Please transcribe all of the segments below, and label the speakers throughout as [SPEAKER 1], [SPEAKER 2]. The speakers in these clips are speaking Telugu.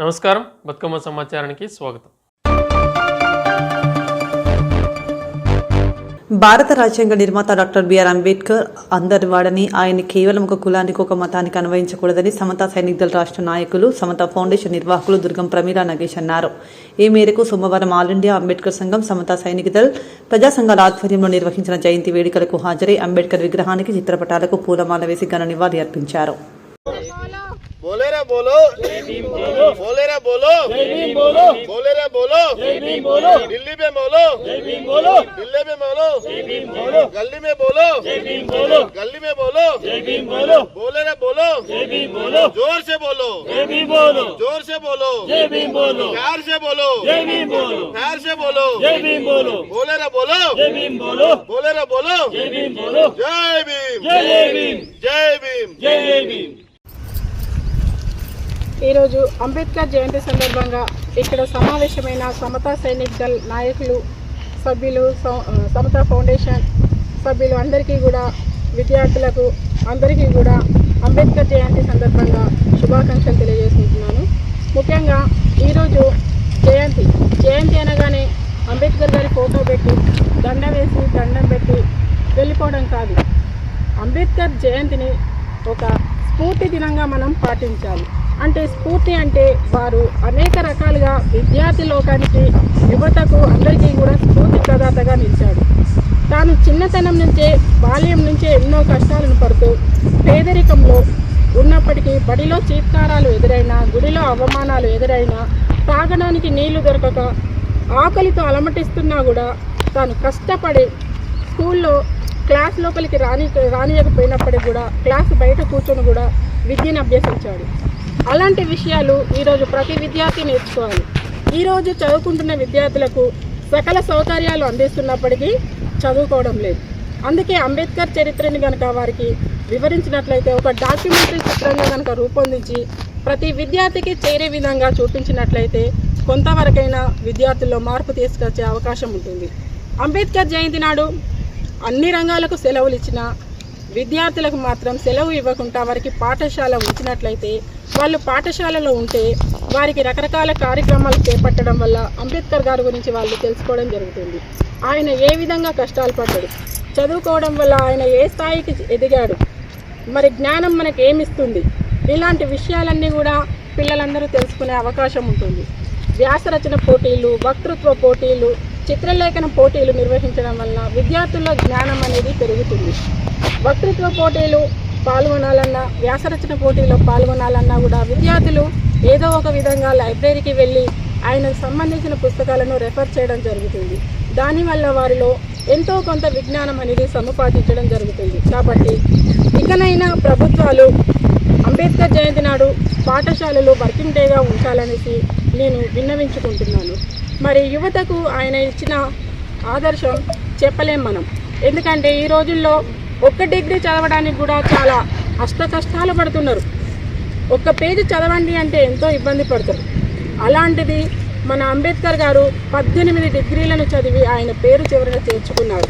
[SPEAKER 1] నమస్కారం, బతుకమ్మ సమాచారానికి స్వాగతం.
[SPEAKER 2] భారత రాజ్యాంగ నిర్మాత డాక్టర్ బిఆర్ అంబేద్కర్ అందరి వాడని, ఆయన కేవలం ఒక కులానికి ఒక మతానికి అన్వయించకూడదని సమతా సైనిక్ దళ రాష్ట్ర నాయకులు, సమతా ఫౌండేషన్ నిర్వాహకులు దుర్గం ప్రమీలా నగేష్ అన్నారు. ఈ మేరకు సోమవారం ఆల్ ఇండియా అంబేద్కర్ సంఘం, సమతా సైనిక్ దళ్ ప్రజా సంఘాల ఆధ్వర్యంలో నిర్వహించిన జయంతి వేడుకలకు హాజరై అంబేద్కర్ విగ్రహానికి, చిత్రపటాలకు పూలమాల వేసి ఘన నివాళి అర్పించారు.
[SPEAKER 3] बोले रे बोलो जय भीम बोलो, बोले रे बोलो जय भीम बोलो, बोले रे बोलो जय भीम बोलो, दिल्ली में बोलो जय भीम बोलो, दिल्ली में बोलो जय भीम बोलो, गली में बोलो जय भीम बोलो, गली में बोलो जय भीम बोलो, बोले रे बोलो जय भीम बोलो, जोर से बोलो जय भीम बोलो, जोर से बोलो जय भीम बोलो, प्यार से बोलो जय भीम बोलो, प्यार से बोलो जय भीम बोलो, बोले रे बोलो जय भीम बोलो, बोले रे बोलो जय भीम बोलो, जय भीम जय भीम जय भीम जय भीम.
[SPEAKER 4] ఈరోజు అంబేద్కర్ జయంతి సందర్భంగా ఇక్కడ సమావేశమైన సమతా సైనిక్ దళ్ నాయకులు, సభ్యులు, సమతా ఫౌండేషన్ సభ్యులు అందరికీ కూడా, విద్యార్థులకు అందరికీ కూడా అంబేద్కర్ జయంతి సందర్భంగా శుభాకాంక్షలు తెలియజేసుకుంటున్నాను. ముఖ్యంగా ఈరోజు జయంతి అనగానే అంబేద్కర్ గారి ఫోటో పెట్టి దండం పెట్టి వెళ్ళిపోవడం కాదు. అంబేద్కర్ జయంతిని ఒక స్ఫూర్తి దినంగా మనం పాటించాలి. అంటే స్ఫూర్తి అంటే వారు అనేక రకాలుగా విద్యార్థి లోకానికి, యువతకు అందరికీ కూడా స్ఫూర్తి ప్రదాతగా నిలిచాడు. తాను చిన్నతనం నుంచే, బాల్యం నుంచే ఎన్నో కష్టాలను పడుతూ పేదరికంలో ఉన్నప్పటికీ, బడిలో చీత్కారాలు ఎదురైనా, గుడిలో అవమానాలు ఎదురైనా, తాగడానికి నీళ్లు దొరకక ఆకలితో అలమటిస్తున్నా కూడా తాను కష్టపడి స్కూల్లో క్లాస్ లోపలికి రానియకపోయినప్పటికీ కూడా క్లాస్ బయట కూర్చొని కూడా విద్యను అభ్యసించాడు. అలాంటి విషయాలు ఈరోజు ప్రతి విద్యార్థి నేర్చుకోవాలి. ఈరోజు చదువుకుంటున్న విద్యార్థులకు సకల సౌకర్యాలు అందిస్తున్నప్పటికీ చదువుకోవడం లేదు. అందుకే అంబేద్కర్ చరిత్రని కనుక వారికి వివరించినట్లయితే, ఒక డాక్యుమెంటరీ చిత్రంగా కనుక రూపొందించి ప్రతి విద్యార్థికి చేరే విధంగా చూపించినట్లయితే కొంతవరకైనా విద్యార్థుల్లో మార్పు తీసుకొచ్చే అవకాశం ఉంటుంది. అంబేద్కర్ జయంతి నాడు అన్ని రంగాలకు సెలవులు ఇచ్చిన విద్యార్థులకు మాత్రం సెలవు ఇవ్వకుండా వారికి పాఠశాల ఉంచినట్లయితే, వాళ్ళు పాఠశాలలో ఉంటే వారికి రకరకాల కార్యక్రమాలు చేపట్టడం వల్ల అంబేద్కర్ గారి గురించి వాళ్ళు తెలుసుకోవడం జరుగుతుంది. ఆయన ఏ విధంగా కష్టాలు పడ్డాడు, చదువుకోవడం వల్ల ఆయన ఏ స్థాయికి ఎదిగాడు, మరి జ్ఞానం మనకు ఏమిస్తుంది, ఇలాంటి విషయాలన్నీ కూడా పిల్లలందరూ తెలుసుకునే అవకాశం ఉంటుంది. వ్యాసరచన పోటీలు, వక్తృత్వ పోటీలు, చిత్రలేఖన పోటీలు నిర్వహించడం వల్ల విద్యార్థుల్లో జ్ఞానం అనేది పెరుగుతుంది. వక్తృత్వ పోటీలు పాల్గొనాలన్నా, వ్యాసరచన పోటీలో పాల్గొనాలన్నా కూడా విద్యార్థులు ఏదో ఒక విధంగా లైబ్రరీకి వెళ్ళి ఆయనకు సంబంధించిన పుస్తకాలను రెఫర్ చేయడం జరుగుతుంది. దానివల్ల వారిలో ఎంతో కొంత విజ్ఞానం అనేది సముపార్జించడం జరుగుతుంది. కాబట్టి ఇకనైనా ప్రభుత్వాలు అంబేద్కర్ జయంతి నాడు పాఠశాలలు వర్కింగ్ డేగా ఉంచాలనేసి నేను విన్నవించుకుంటున్నాను. మరి యువతకు ఆయన ఇచ్చిన ఆదర్శం చెప్పలేం మనం. ఎందుకంటే ఈ రోజుల్లో ఒక్క డిగ్రీ చదవడానికి కూడా చాలా కష్టాలు పడుతున్నారు. ఒక్క పేజీ చదవండి అంటే ఎంతో ఇబ్బంది పడతారు. అలాంటిది మన అంబేద్కర్ గారు 18 డిగ్రీలను చదివి ఆయన పేరు చివరగా చేర్చుకున్నారు.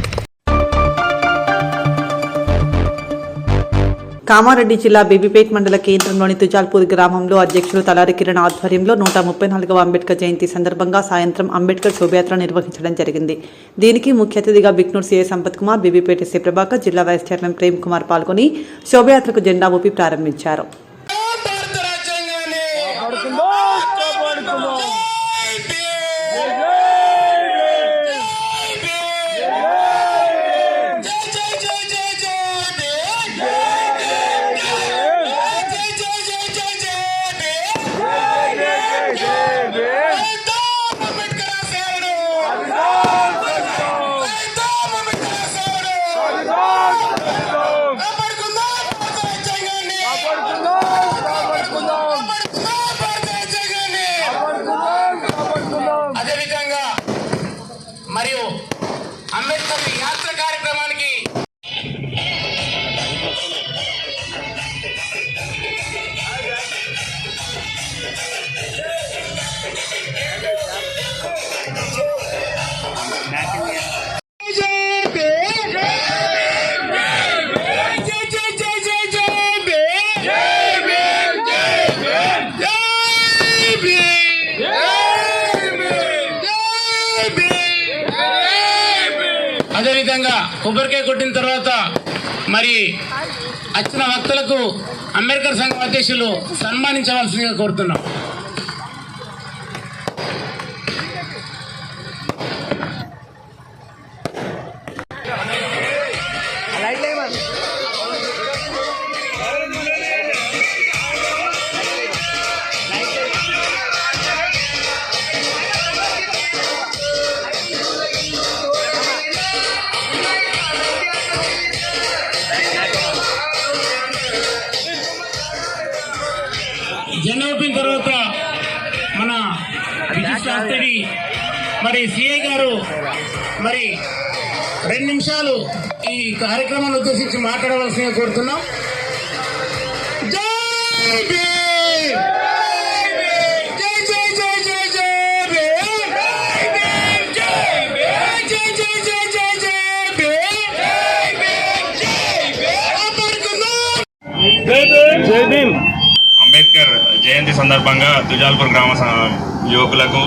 [SPEAKER 2] కామారెడ్డి జిల్లా బేబీపేట్ మండల కేంద్రంలోని తుజాల్పూర్ గ్రామంలో అధ్యక్షులు తలారి కిరణ్ ఆధ్వర్యంలో 134వ అంబేద్కర్ జయంతి సందర్భంగా సాయంత్రం అంబేద్కర్ శోభయాత్ర నిర్వహించడం జరిగింది. దీనికి ముఖ్య అతిథిగా బిక్నూర్ సీఐ సంపత్ కుమార్, బేబీపేట్ ఎస్ఐ ప్రభాకర్, జిల్లా వైస్ చైర్మన్ ప్రేమ్ కుమార్ పాల్గొని శోభయాత్రకు జెండా ఊపి ప్రారంభించారు.
[SPEAKER 5] కొబ్బరికాయ కొట్టిన తర్వాత మరి వచ్చిన భక్తులకు అంబేద్కర్ సంఘం అధ్యక్షులు సన్మానించవలసిందిగా కోరుతున్నాం. జెండా ఊపిన తర్వాత మన విశిష్టాతిథి మరి సిఐ గారు మరి 2 నిమిషాలు ఈ కార్యక్రమాన్ని ఉద్దేశించి మాట్లాడవలసిందిగా కోరుతున్నాం. జై భీమ్! జై జై జై జై జై భీమ్! జై భీమ్! జై జై జై జై జై భీమ్! జై భీమ్! జై భీమ్! జై భీమ్!
[SPEAKER 6] అంబేద్కర్ జయంతి సందర్భంగా తుజాల్పూర్ గ్రామ యువకులకు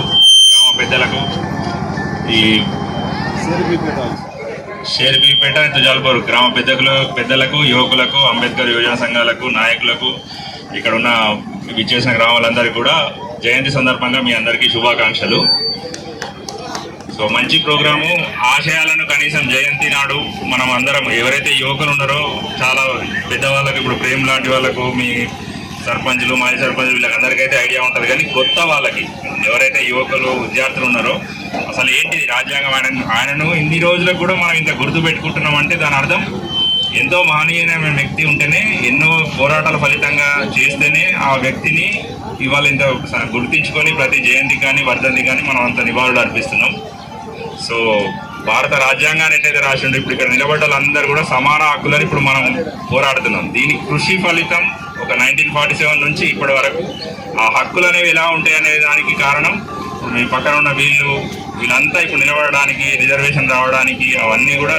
[SPEAKER 6] గ్రామ పెద్దలకు ఈ షేర్బీపేట తుజాల్పూర్ గ్రామ పెద్దలకు యువకులకు అంబేద్కర్ యువజన సంఘాలకు నాయకులకు ఇక్కడ ఉన్న విచ్చేసిన గ్రామాలందరికీ కూడా జయంతి సందర్భంగా మీ అందరికీ శుభాకాంక్షలు. సో మంచి ప్రోగ్రాము. ఆశయాలను కనీసం జయంతి నాడు మనం అందరం ఎవరైతే యువకులు ఉన్నారో చాలా పెద్దవాళ్ళకు ఇప్పుడు ప్రేమ్ లాంటి వాళ్ళకు మీ సర్పంచులు మాజీ సర్పంచులు వీళ్ళకందరికైతే ఐడియా ఉంటుంది. కానీ కొత్త వాళ్ళకి ఎవరైతే యువకులు విద్యార్థులు ఉన్నారో అసలు ఏంటి రాజ్యాంగం ఆయనను ఇన్ని రోజులకు కూడా మనం ఇంత గుర్తు పెట్టుకుంటున్నాం అంటే దాని అర్థం ఎంతో మహనీయమైన వ్యక్తి ఉంటేనే ఎన్నో పోరాటాల ఫలితంగా చేస్తేనే ఆ వ్యక్తిని ఇవాళ ఇంత గుర్తించుకొని ప్రతి జయంతి కానీ వర్ధంతి కానీ మనం అంత నివాళులు అర్పిస్తున్నాం. సో భారత రాజ్యాంగాన్ని ఎట్లయితే రాసిండో ఇప్పుడు ఇక్కడ నిలబడ్డ వాళ్ళందరూ కూడా సమాన హక్కులని ఇప్పుడు మనం పోరాడుతున్నాం. దీని కృషి ఫలితం ఒక 1947 నుంచి ఇప్పటి వరకు ఆ హక్కులు అనేవి ఎలా ఉంటాయి అనే దానికి కారణం మీ పక్కన ఉన్న వీళ్ళంతా ఇప్పుడు నిలబడడానికి రిజర్వేషన్ రావడానికి అవన్నీ కూడా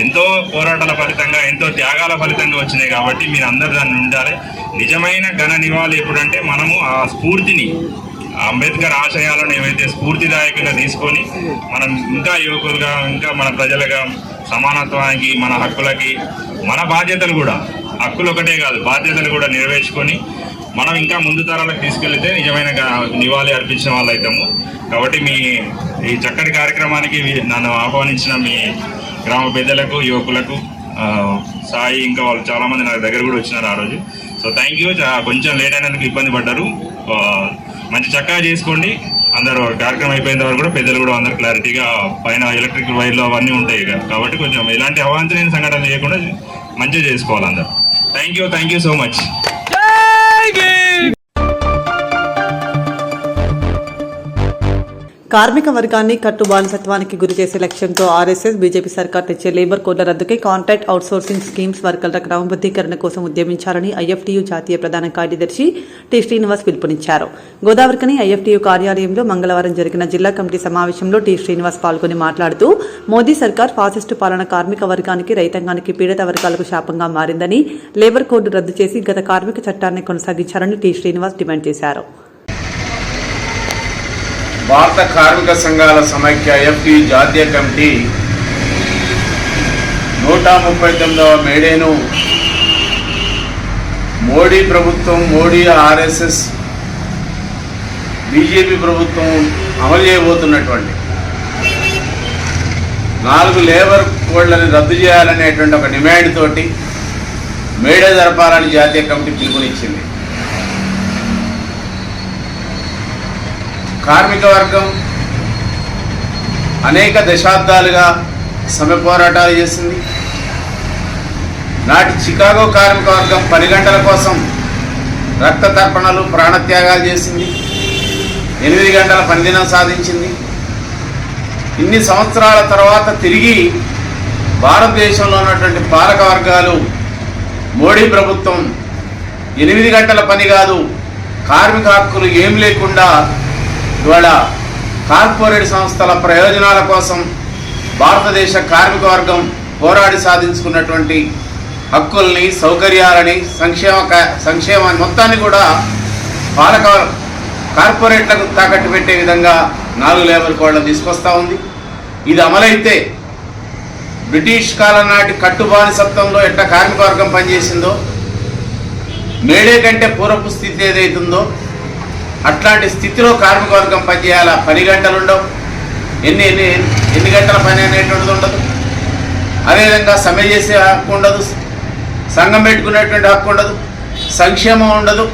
[SPEAKER 6] ఎంతో పోరాటాల ఫలితంగా ఎంతో త్యాగాల ఫలితంగా వచ్చినాయి. కాబట్టి మీరు అందరూ దాన్ని ఉండాలి. నిజమైన ఘన నివాళి ఎప్పుడంటే మనము ఆ స్ఫూర్తిని అంబేద్కర్ ఆశయాలను ఏవైతే స్ఫూర్తిదాయకంగా తీసుకొని మనం ఇంకా యువకులుగా ఇంకా మన ప్రజలుగా సమానత్వానికి మన హక్కులకి మన బాధ్యతలు కూడా హక్కులు ఒకటే కాదు బాధ్యతలు కూడా నెరవేర్చుకొని మనం ఇంకా ముందు తరాలకు తీసుకెళ్తే నిజమైన నివాళి అర్పించిన వాళ్ళు అవుతాము. కాబట్టి మీ ఈ చక్కటి కార్యక్రమానికి నన్ను ఆహ్వానించిన మీ గ్రామ పెద్దలకు యువకులకు సాయి ఇంకా వాళ్ళు చాలామంది నా దగ్గర కూడా వచ్చినారు ఆ రోజు. So thank you. కొంచెం లేట్ అయినందుకు ఇబ్బంది పడ్డారు. మంచి చక్కగా చేసుకోండి. అందరూ కార్యక్రమం అయిపోయిన వరకు కూడా పెద్దలు కూడా అందరూ క్లారిటీగా పైన ఎలక్ట్రికల్ వైర్లు అవన్నీ ఉంటాయి కాబట్టి కొంచెం ఎలాంటి అవాంఛనీయ సంఘటన చేయకుండా మంచిగా చేసుకోవాలి అందరూ. Thank you so much.
[SPEAKER 2] కార్మిక వర్గాన్ని కట్టు బానిసత్వానికి గురి చేసే లక్ష్యంతో ఆర్ఎస్ఎస్ బీజేపీ సర్కార్ తెచ్చే లేబర్ కోడ్ల రద్దుకై కాంట్రాక్ట్ అవుట్సోర్సింగ్ స్కీమ్స్ వర్కర్ల క్రమబద్దీకరణ కోసం ఉద్యమించాలని ఐఎఫ్టీయూ జాతీయ ప్రధాన కార్యదర్శి టి శ్రీనివాస్ పిలుపునిచ్చారు. గోదావరికని ఐఎఫ్టీయూ కార్యాలయంలో మంగళవారం జరిగిన జిల్లా కమిటీ సమావేశంలో టి శ్రీనివాస్ పాల్గొని మాట్లాడుతూ మోదీ సర్కార్ ఫాసిస్టు పాలన కార్మిక వర్గానికి రైతాంగానికి పీడిత వర్గాలకు శాపంగా మారిందని లేబర్ కోడ్ రద్దు చేసి గత కార్మిక చట్టాన్ని కొనసాగించాలని టి శ్రీనివాస్ డిమాండ్ చేశారు.
[SPEAKER 7] భారత కార్మిక సంఘాల సమైక్య ఐఎఫ్టీ జాతీయ కమిటీ 139వ మేడేను మోడీ ప్రభుత్వం మోడీ ఆర్ఎస్ఎస్ బీజేపీ ప్రభుత్వం అమలు చేయబోతున్నటువంటి 4 లేబర్ కోడ్లను రద్దు చేయాలనేటువంటి ఒక డిమాండ్ తోటి మేడే జరపాలని జాతీయ కమిటీ పిలుపునిచ్చింది. కార్మిక వర్గం అనేక దశాబ్దాలుగా సమ్మె పోరాటాలు చేసింది. నాటి చికాగో కార్మిక వర్గం 10 గంటల కోసం రక్త తర్పణలు ప్రాణత్యాగాలు చేసింది. 8 గంటల పనిదినం సాధించింది. ఇన్ని సంవత్సరాల తర్వాత తిరిగి భారతదేశంలో ఉన్నటువంటి పాలక వర్గాలు మోడీ ప్రభుత్వం 8 గంటల పని కాదు కార్మిక హక్కులు ఏం లేకుండా ఇవాళ కార్పొరేట్ సంస్థల ప్రయోజనాల కోసం భారతదేశ కార్మిక వర్గం పోరాడి సాధించుకున్నటువంటి హక్కుల్ని సౌకర్యాలని సంక్షేమాన్ని మొత్తాన్ని కూడా పాలక కార్పొరేట్లకు తాకట్టు పెట్టే విధంగా 4 లేబర్ కోడ్లను తీసుకొస్తూ ఉంది. ఇది అమలైతే బ్రిటిష్ కాలం నాటి కట్టుబానిసత్వంలో ఎట్లా కార్మిక వర్గం పనిచేసిందో, మేడే కంటే పూర్వపు స్థితి ఏదైతుందో అట్లాంటి స్థితిలో కార్మిక వర్గం పనిచేయాలా. పని గంటలు ఉండవు, ఎన్ని గంటల పని అనేటువంటిది ఉండదు. అదేవిధంగా సమ్మె చేసే హక్కు ఉండదు, సంఘం పెట్టుకునేటువంటి హక్కు ఉండదు, సంక్షేమం ఉండదు.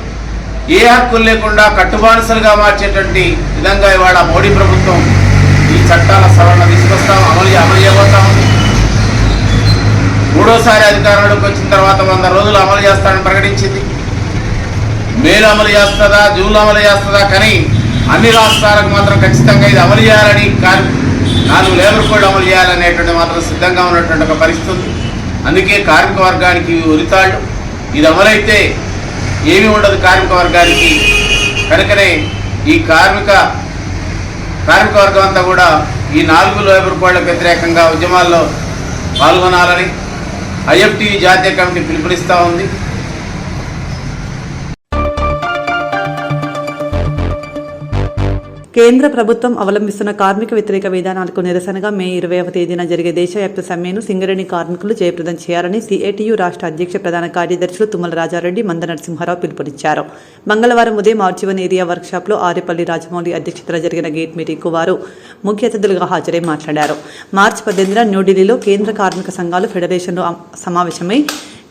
[SPEAKER 7] ఏ హక్కులు లేకుండా కట్టుబానిసలుగా మార్చేటువంటి విధంగా ఇవాళ మోడీ ప్రభుత్వం ఈ చట్టాల సవరణ తీసుకొస్తాం, అమలు చేయబోతా ఉంది. మూడోసారి అధికారంలోకి వచ్చిన తర్వాత 100 రోజులు అమలు చేస్తానని ప్రకటించింది. మేలో అమలు చేస్తుందా, జూన్లో అమలు చేస్తుందా, కానీ అన్ని రాష్ట్రాలకు మాత్రం ఖచ్చితంగా ఇది అమలు చేయాలని 4 లేబర్ కోడ్ అమలు చేయాలనేటువంటి మాత్రం సిద్ధంగా ఉన్నటువంటి ఒక పరిస్థితి ఉంది. అందుకే కార్మిక వర్గానికి ఉరితాళ్ళు. ఇది అమలైతే ఏమీ ఉండదు కార్మిక వర్గానికి. కనుకనే ఈ కార్మిక వర్గం అంతా కూడా ఈ 4 లేబర్ కోడ్లకు వ్యతిరేకంగా ఉద్యమాల్లో పాల్గొనాలని IFT జాతీయ కమిటీ పిలుపునిస్తూ ఉంది.
[SPEAKER 2] కేంద్ర ప్రభుత్వం అవలంబిస్తున్న కార్మిక వ్యతిరేక విధానాలకు నిరసనగా మే 20వ తేదీన జరిగే దేశవ్యాప్త సమ్మెను సింగరేణి కార్మికులు జయప్రదం చేయాలని CATU రాష్ట్ర అధ్యక్ష ప్రధాన కార్యదర్శులు తుమ్మల రాజారెడ్డి, మంద నరసింహారావు పిలుపునిచ్చారు. మంగళవారం ఉదయం ఆర్జీవన్ ఏరియా వర్క్షాప్లో ఆరేపల్లి రాజమౌళి అధ్యక్షతన జరిగిన గేట్ మీటింగ్కు వారు ముఖ్య అతిథులుగా హాజరై మాట్లాడారు. మార్చి 18న న్యూఢిల్లీలో కేంద్ర కార్మిక సంఘాలు ఫెడరేషన్లో సమావేశమై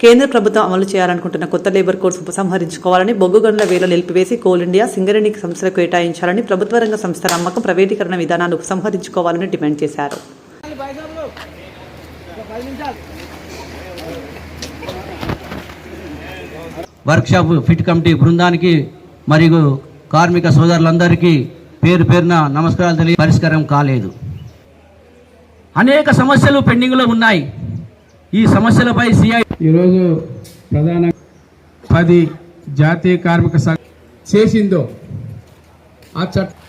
[SPEAKER 2] కేంద్ర ప్రభుత్వం అమలు చేయాలనుకుంటున్న కొత్త లేబర్ కోడ్స్ ఉపసంహరించుకోవాలని, బొగ్గు గనుల వేల నిలిపివేసి కోల్ ఇండియా, సింగరేణి సంస్థలకు కేటాయించాలని, ప్రభుత్వ రంగ సంస్థల అమ్మకం, ప్రైవేటీకరణ విధానాన్ని ఉపసంహరించుకోవాలని డిమాండ్ చేశారు.
[SPEAKER 8] వర్క్షాప్ ఫిట్ కమిటీ బృందానికి మరియు కార్మిక సోదరులందరికీ పేరు పేరున నమస్కారాలు తెలియ పరిష్కారం కాలేదు. అనేక సమస్యలు పెండింగ్లో ఉన్నాయి. ఈ సమస్యలపై
[SPEAKER 5] ఈరోజు ప్రధాన 10 జాతీయ కార్మిక సంఘం చేసిందో ఆ చట్టం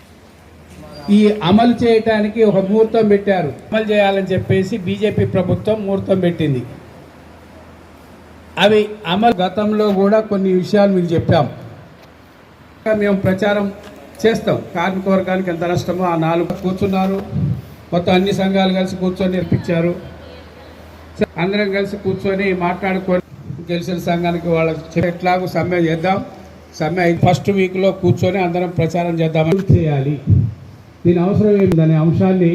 [SPEAKER 5] ఈ అమలు చేయటానికి ఒక ముహూర్తం పెట్టారు. అమలు చేయాలని చెప్పేసి బీజేపీ ప్రభుత్వం ముహూర్తం పెట్టింది. అవి అమలు గతంలో కూడా కొన్ని విషయాలు మీకు చెప్పాం. మేము ప్రచారం చేస్తాం. కార్మిక వర్గానికి ఎంత నష్టమో ఆ 4 కూర్చున్నారు. మొత్తం అన్ని సంఘాలు కలిసి కూర్చొని నేర్పించారు. అందరం కలిసి కూర్చొని మాట్లాడుకొని గెలిచిన సంఘానికి వాళ్ళకి ఎట్లాగో సమ్మె చేద్దాం, సమ్మె ఫస్ట్ వీక్లో కూర్చొని అందరం ప్రచారం చేద్దామని చేయాలి. దీని అవసరం ఏమిటనే అంశాన్ని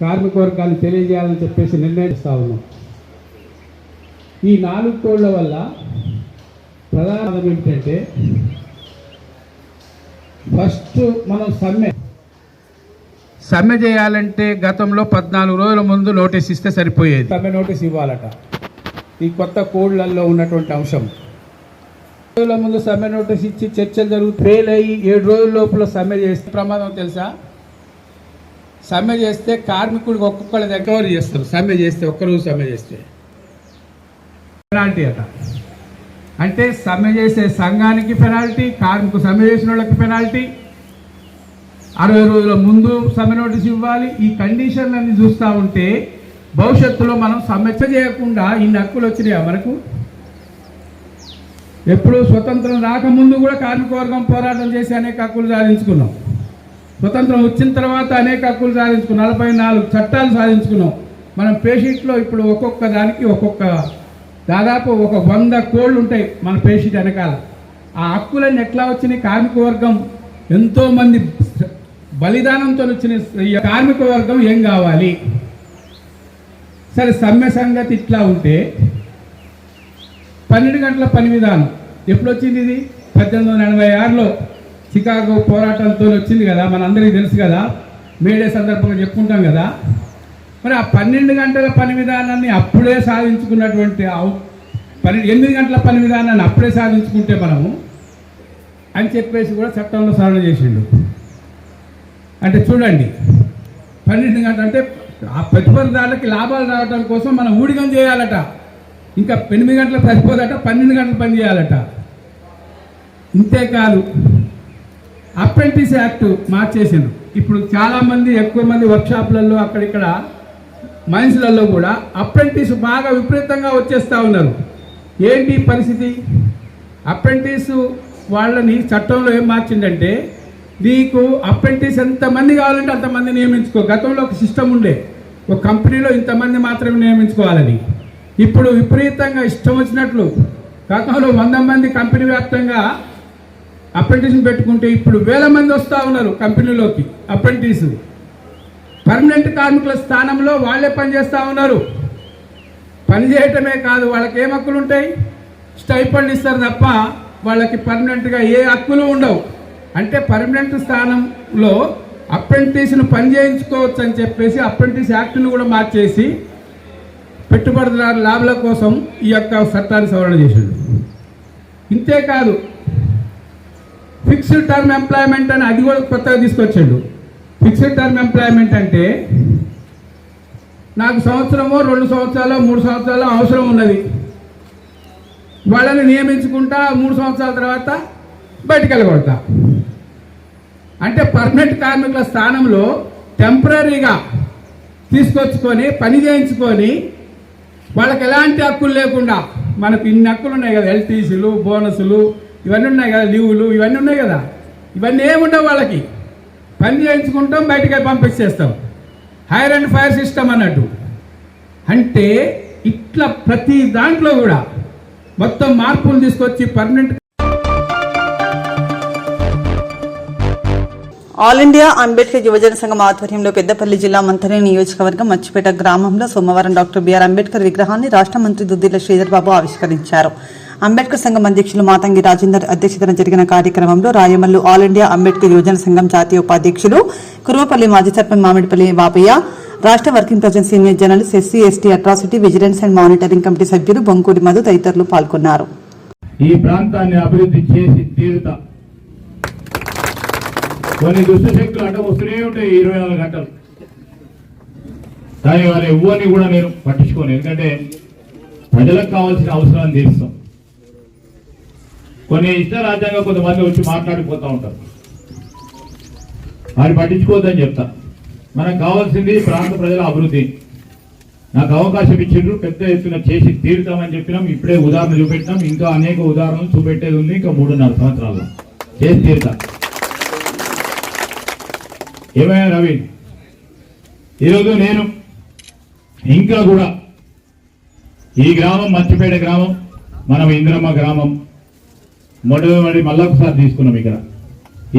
[SPEAKER 5] కార్మిక వర్గాన్ని తెలియజేయాలని చెప్పేసి నిర్ణయిస్తూ ఉన్నాం. ఈ 4 కోడ్ల వల్ల ప్రధానం ఏమిటంటే, ఫస్ట్ మనం సమ్మె చేయాలంటే గతంలో 14 రోజుల ముందు నోటీస్ ఇస్తే సరిపోయేది. సమ్మె నోటీస్ ఇవ్వాలట. ఈ కొత్త కోడ్లలో ఉన్నటువంటి అంశం. రోజుల ముందు సమ్మె నోటీస్ ఇచ్చి చర్చలు జరుగుతూ ఫెయిల్ అయ్యి 7 రోజుల లోపల సమ్మె చేస్తే ప్రమాదం తెలుసా? సమ్మె చేస్తే కార్మికుడికి ఒక్కొక్కళ్ళ దగ్గర చేస్తారు. సమ్మె చేస్తే ఒక్కరోజు సమ్మె చేస్తే పెనాల్టీ అట. అంటే సమ్మె చేసే సంఘానికి పెనాల్టీ, కార్మికు సమ్మె చేసిన వాళ్ళకి పెనాల్టీ, 60 రోజుల ముందు సమ్మె నోటీస్ ఇవ్వాలి. ఈ కండిషన్లన్నీ చూస్తూ ఉంటే భవిష్యత్తులో మనం సమ్మె చేయకుండా ఇన్ని హక్కులు వచ్చినాయా మనకు? ఎప్పుడు స్వతంత్రం రాకముందు కూడా కార్మిక వర్గం పోరాటం చేసి అనేక హక్కులు సాధించుకున్నాం. స్వతంత్రం వచ్చిన తర్వాత అనేక హక్కులు సాధించుకున్నాం. 44 చట్టాలు సాధించుకున్నాం. మనం పేషీట్లో ఇప్పుడు ఒక్కొక్క దానికి దాదాపు 100 కోడ్లు ఉంటాయి మన పేషీట్ వెనకాల. ఆ హక్కులన్నీ ఎట్లా వచ్చినాయి? కార్మిక వర్గం ఎంతోమంది బలిదానంతో వచ్చిన కార్మిక వర్గం ఏం కావాలి? సరే, సమ్మె సంగతి ఇట్లా ఉంటే 12 గంటల పని విధానం ఎప్పుడు వచ్చింది? ఇది 1886లో చికాగో పోరాటంతో వచ్చింది కదా, మనందరికీ తెలుసు కదా, మేడే సందర్భంగా చెప్పుకుంటాం కదా. మరి ఆ 12 గంటల పని విధానాన్ని అప్పుడే సాధించుకున్నటువంటి 8 గంటల పని విధానాన్ని అప్పుడే సాధించుకుంటే మనము అని చెప్పేసి కూడా చట్టంలో సవరణ చేసిండు. అంటే చూడండి, 12 గంటలు అంటే ఆ పెట్టుబడిదారులకి లాభాలు రావడం కోసం మనం ఊడిగం చేయాలట. ఇంకా 8 గంటలకు సరిపోదట, 12 గంటలు పని చేయాలట. ఇంతేకాదు, అప్రెంటిస్ యాక్ట్ మార్చేసిండు. ఇప్పుడు చాలామంది, ఎక్కువ మంది వర్క్షాప్లలో అక్కడిక్కడ మైన్స్లలో కూడా అప్రెంటిస్ బాగా విపరీతంగా వచ్చేస్తూ ఉన్నారు. ఏంటి పరిస్థితి? అప్రెంటిస్ వాళ్ళని చట్టంలో ఏం మార్చిందంటే, నీకు అప్రెంటిస్ ఎంతమంది కావాలంటే అంతమంది నియమించుకో. గతంలో ఒక సిస్టమ్ ఉండే, ఒక కంపెనీలో ఇంతమంది మాత్రమే నియమించుకోవాలని. ఇప్పుడు విపరీతంగా ఇష్టం వచ్చినట్లు గతంలో 100 మంది కంపెనీ వ్యాప్తంగా అప్రెంటిస్ని పెట్టుకుంటే ఇప్పుడు 1000 మంది వస్తూ ఉన్నారు కంపెనీలోకి అప్రెంటిస్. పర్మనెంట్ కార్మికుల స్థానంలో వాళ్ళే పనిచేస్తూ ఉన్నారు. పని చేయటమే కాదు, వాళ్ళకి ఏం హక్కులు ఉంటాయి? స్టైఫండ్ ఇస్తారు తప్ప వాళ్ళకి పర్మనెంట్గా ఏ హక్కులు ఉండవు. అంటే పర్మనెంట్ స్థానంలో అప్రెంటిస్ను పని చేయించుకోవచ్చు అని చెప్పేసి అప్రెంటిస్ యాక్ట్ను కూడా మార్చేసి పెట్టుబడిదారు లాభాల కోసం ఈ యొక్క చట్టాన్ని సవరణ చేశాడు. ఇంతేకాదు, ఫిక్స్డ్ టర్మ్ ఎంప్లాయ్మెంట్ అని అది కూడా కొత్తగా తీసుకొచ్చాడు. ఫిక్స్డ్ టర్మ్ ఎంప్లాయ్మెంట్ అంటే నాకు సంవత్సరమో 2 సంవత్సరాలు 3 సంవత్సరాలు అవసరం ఉన్నది, వాళ్ళని నియమించుకుంటా 3 సంవత్సరాల తర్వాత బయటికి వెళ్ళగొడతా. అంటే పర్మనెంట్ కార్మికుల స్థానంలో టెంపరీగా తీసుకొచ్చుకొని పని చేయించుకొని వాళ్ళకి ఎలాంటి హక్కులు లేకుండా, మనకు ఇన్ని హక్కులు ఉన్నాయి కదా, ఎల్టీసీలు, బోనసులు ఇవన్నీ ఉన్నాయి కదా, లీవులు ఇవన్నీ ఉన్నాయి కదా, ఇవన్నీ ఏముండవు. వాళ్ళకి పని చేయించుకుంటాం, బయటికి పంపించేస్తాం. హైర్ అండ్ ఫైర్ సిస్టమ్ అన్నట్టు. అంటే ఇట్లా ప్రతి దాంట్లో కూడా మొత్తం మార్పులు తీసుకొచ్చి పర్మనెంట్.
[SPEAKER 2] ఆల్ ఇండియా అంబేద్కర్ యువజన సంఘం ఆధ్వర్యంలో పెద్దపల్లి జిల్లా మంథని నియోజకవర్గం మచ్చిపేట గ్రామంలో సోమవారం డాక్టర్ బిఆర్ అంబేద్కర్ విగ్రహాన్ని రాష్ట్ర మంత్రి దుద్దిల శ్రీధర్ బాబు ఆవిష్కరించారు. అంబేద్కర్ సంఘం అధ్యక్షులు మాతంగి రాజేందర్ అధ్యక్షతన జరిగిన కార్యక్రమంలో రాయమల్లు ఆల్ ఇండియా అంబేద్కర్ యువజన సంఘం జాతీయ ఉపాధ్యక్షులు కురువపల్లి మాజీ సర్పంచ్ మామిడిపల్లి బాపయ్య, రాష్ట్ర working president senior journalist SC ST atrocity vigilance and monitoring committee సభ్యులు బొంకూరి మధు తదితరులు పాల్గొన్నారు.
[SPEAKER 9] ఈ ప్రాంతాన్ని అభివృద్ధి చేసి తీరుతా. కొన్ని దుష్ట శక్తులు అడ్డం వస్తూనే ఉంటాయి 24 గంటలు. కానీ వారి ఎవ్వరిని కూడా నేను పట్టించుకోను, ఎందుకంటే ప్రజలకు కావాల్సిన అవసరాన్ని తీరుస్తాం. కొన్ని ఇష్ట కొంతమంది వచ్చి మాట్లాడిపోతూ ఉంటారు, వారిని పట్టించుకోవద్దని చెప్తా. మనకు కావాల్సింది ప్రాంత ప్రజల అభివృద్ధి. నాకు అవకాశం ఇచ్చిండ్రు, పెద్ద ఎత్తున చేసి తీరుతామని చెప్పినాం. ఇప్పుడే ఉదాహరణ చూపెట్టినాం, ఇంకా అనేక ఉదాహరణలు చూపెట్టేది ఉంది. ఇంకా 3.5 సంవత్సరాల్లో చేసి తీరుతా. ఏమైనా రవి, ఈరోజు నేను ఇంకా కూడా ఈ గ్రామం మచ్చిపేట గ్రామం, మనం ఇంద్రమ్మ గ్రామం మొదటి మళ్ళీ ఒకసారి తీసుకున్నాం ఇక్కడ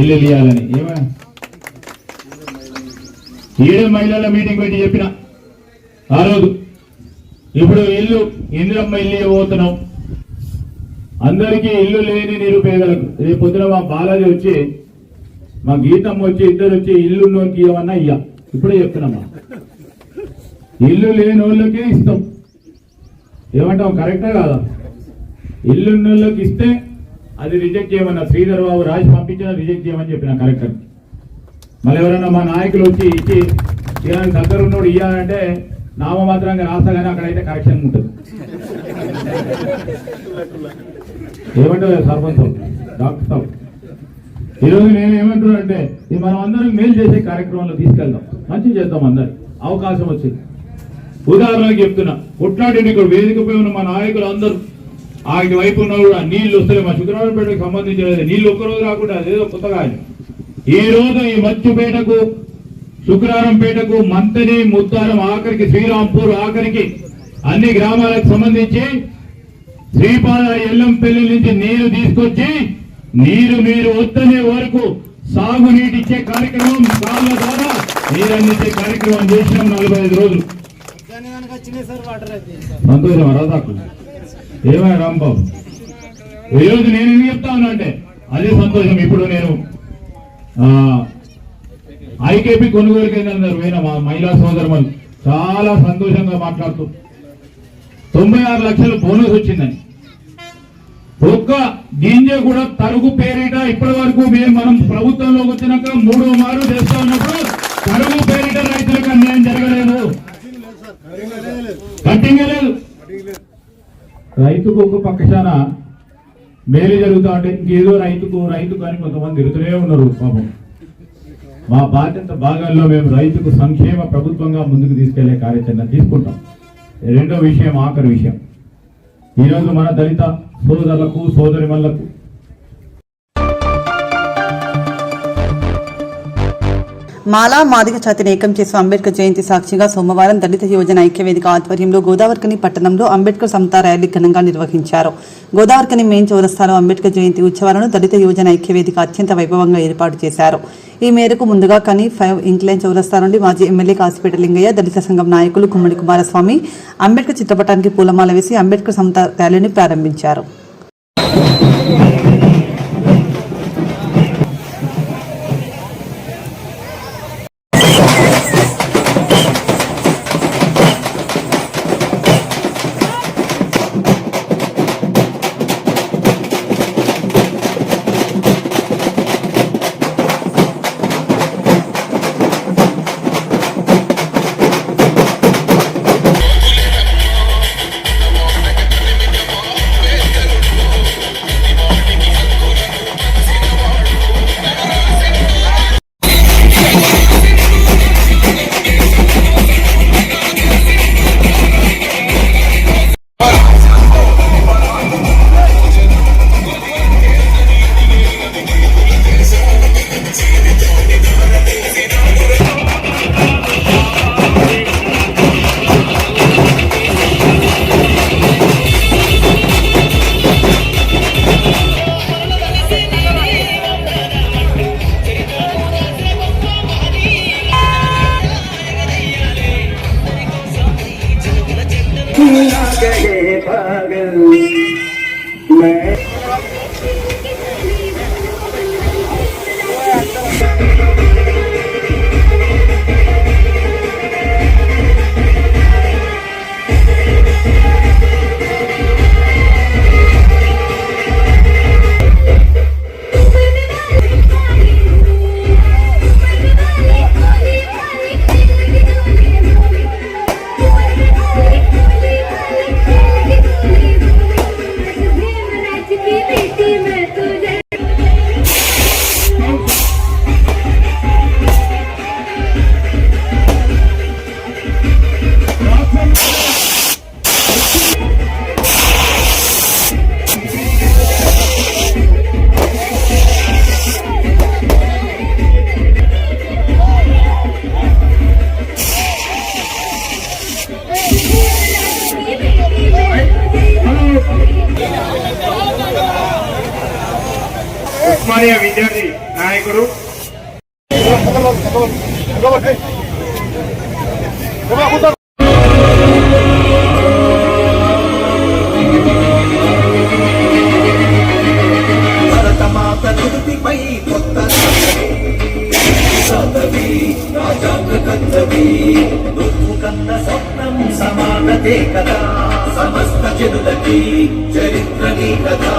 [SPEAKER 9] ఇల్లు ఇవ్వాలని. ఏమైనా 7 మహిళల మీటింగ్ పెట్టి చెప్పిన ఆ రోజు. ఇప్పుడు ఇల్లు ఇంద్రమ్మ ఇల్లు ఇవ్వబోతున్నాం అందరికీ, ఇల్లు లేని నిరుపేదలకు. రేపు పొద్దున మా బాలాజీ వచ్చి, మా గీతమ్మ వచ్చి, ఇద్దరు వచ్చి ఇల్లు లోనికి ఇవ్వమన్నా ఇయ్య. ఇప్పుడే చెప్తున్నామా, ఇల్లు లేని వాళ్ళకే ఇస్తాం. ఏమంటాం, కరెక్టా కాదా? ఇల్లు వాళ్ళకి ఇస్తే అది రిజెక్ట్ చేయమన్నా. శ్రీధర్ బాబు రాసి పంపించిన రిజెక్ట్ చేయమని చెప్పిన కలెక్టర్. మళ్ళీ ఎవరైనా మా నాయకులు వచ్చి ఇచ్చి ఇలాంటి దగ్గర ఉన్నోడు ఇయ్యాలంటే నామమాత్రంగా రాస్తా, కానీ అక్కడైతే కరెక్షన్ ఉంటుంది. ఏమంటారు సర్పంచ్ డాక్టర్ సాబ్? ఈరోజు నేను ఏమంటున్నా అంటే, ఇది మనం అందరం మేలు చేసే కార్యక్రమంలో తీసుకెళ్దాం, మంచి చేద్దాం. అందరికి అవకాశం వచ్చింది. ఉదాహరణకు చెప్తున్నా, కొట్లాడి ఇక్కడ వేదికపై ఉన్న మా నాయకులు అందరూ ఆయన వైపు ఉన్న కూడా నీళ్లు వస్తలే. మా శుక్రవారంపేటకు సంబంధించిన నీళ్లు ఒక్కరోజు రాకుండా అదేదో కొత్తగా. ఈ రోజు ఈ మచ్చుపేటకు, శుక్రవారంపేటకు, మంతని, ముత్తారం, ఆఖరికి శ్రీరాంపూర్, ఆఖరికి అన్ని గ్రామాలకు సంబంధించి శ్రీపాద ఎల్లంపల్లి నుంచి నీరు తీసుకొచ్చి నీరు మీరు వద్దనే వరకు సాగునీటి ఇచ్చే కార్యక్రమం, కాళ్ళ ద్వారా నీరు అందించే కార్యక్రమం చేసినాం 45 రోజులు. సంతోషం రాదాకు. ఏమైనా రాంబాబు, ఈరోజు నేను ఏం చెప్తా ఉన్నా అంటే అదే సంతోషం. ఇప్పుడు నేను ఐకేపీ కొనుగోలు కేంద్రం పోయిన మా మహిళా సోదరులు చాలా సంతోషంగా మాట్లాడుతూ 96 లక్షలు బోనస్ వచ్చిందని. ఒక్క గింజ కూడా తరుగు పేరిట ఇప్పటి వరకు మనం ప్రభుత్వంలోకి వచ్చినాక 3వ మారు చేస్తా ఉన్నప్పుడు తరుగు పేరిట రైతులకు అన్యాయం జరగలేదు, కట్టింగే లేదు. రైతుకు ఒక పక్షాన మేలు జరుగుతా ఉంటే ఇంకేదో రైతుకు అని కొంతమంది తిరుగుతూనే ఉన్నారు. పాపం మా బాధ్యత భాగాల్లో మేము రైతుకు సంక్షేమ ప్రభుత్వంగా ముందుకు తీసుకెళ్లే కార్యాచరణ తీసుకుంటాం. రెండో విషయం, ఆఖరి విషయం, ఈరోజు మన దళిత సోదరులకు, సోదరిమణులకు
[SPEAKER 2] మాలా మాదిగ జాతిని ఏకం చేసిన అంబేద్కర్ జయంతి సాక్షిగా సోమవారం దళిత యువజన ఐక్యవేదిక ఆధ్వర్యంలో గోదావరికని పట్టణంలో అంబేద్కర్ సమతా ర్యాలీ ఘనంగా నిర్వహించారు. గోదావరికని మెయిన్ చౌరస్తాలో అంబేద్కర్ జయంతి ఉత్సవాలను దళిత యువజన ఐక్యవేదిక అత్యంత వైభవంగా ఏర్పాటు చేశారు. ఈ మేరకు ముందుగా కని 5 ఇంక్లైన్ చౌరస్తా నుండి మాజీ ఎమ్మెల్యే కాసిపేట లింగయ్య, దళిత సంఘం నాయకులు గుమ్మడి కుమారస్వామి అంబేద్కర్ చిత్రపటానికి పూలమాల వేసి అంబేద్కర్ సమతా ర్యాలీని ప్రారంభించారు.
[SPEAKER 10] ఉస్మానియా విద్యార్థి నాయకుడు
[SPEAKER 11] సమానతే కదా సమస్త జనులకి చరిత్ర నీ కదా.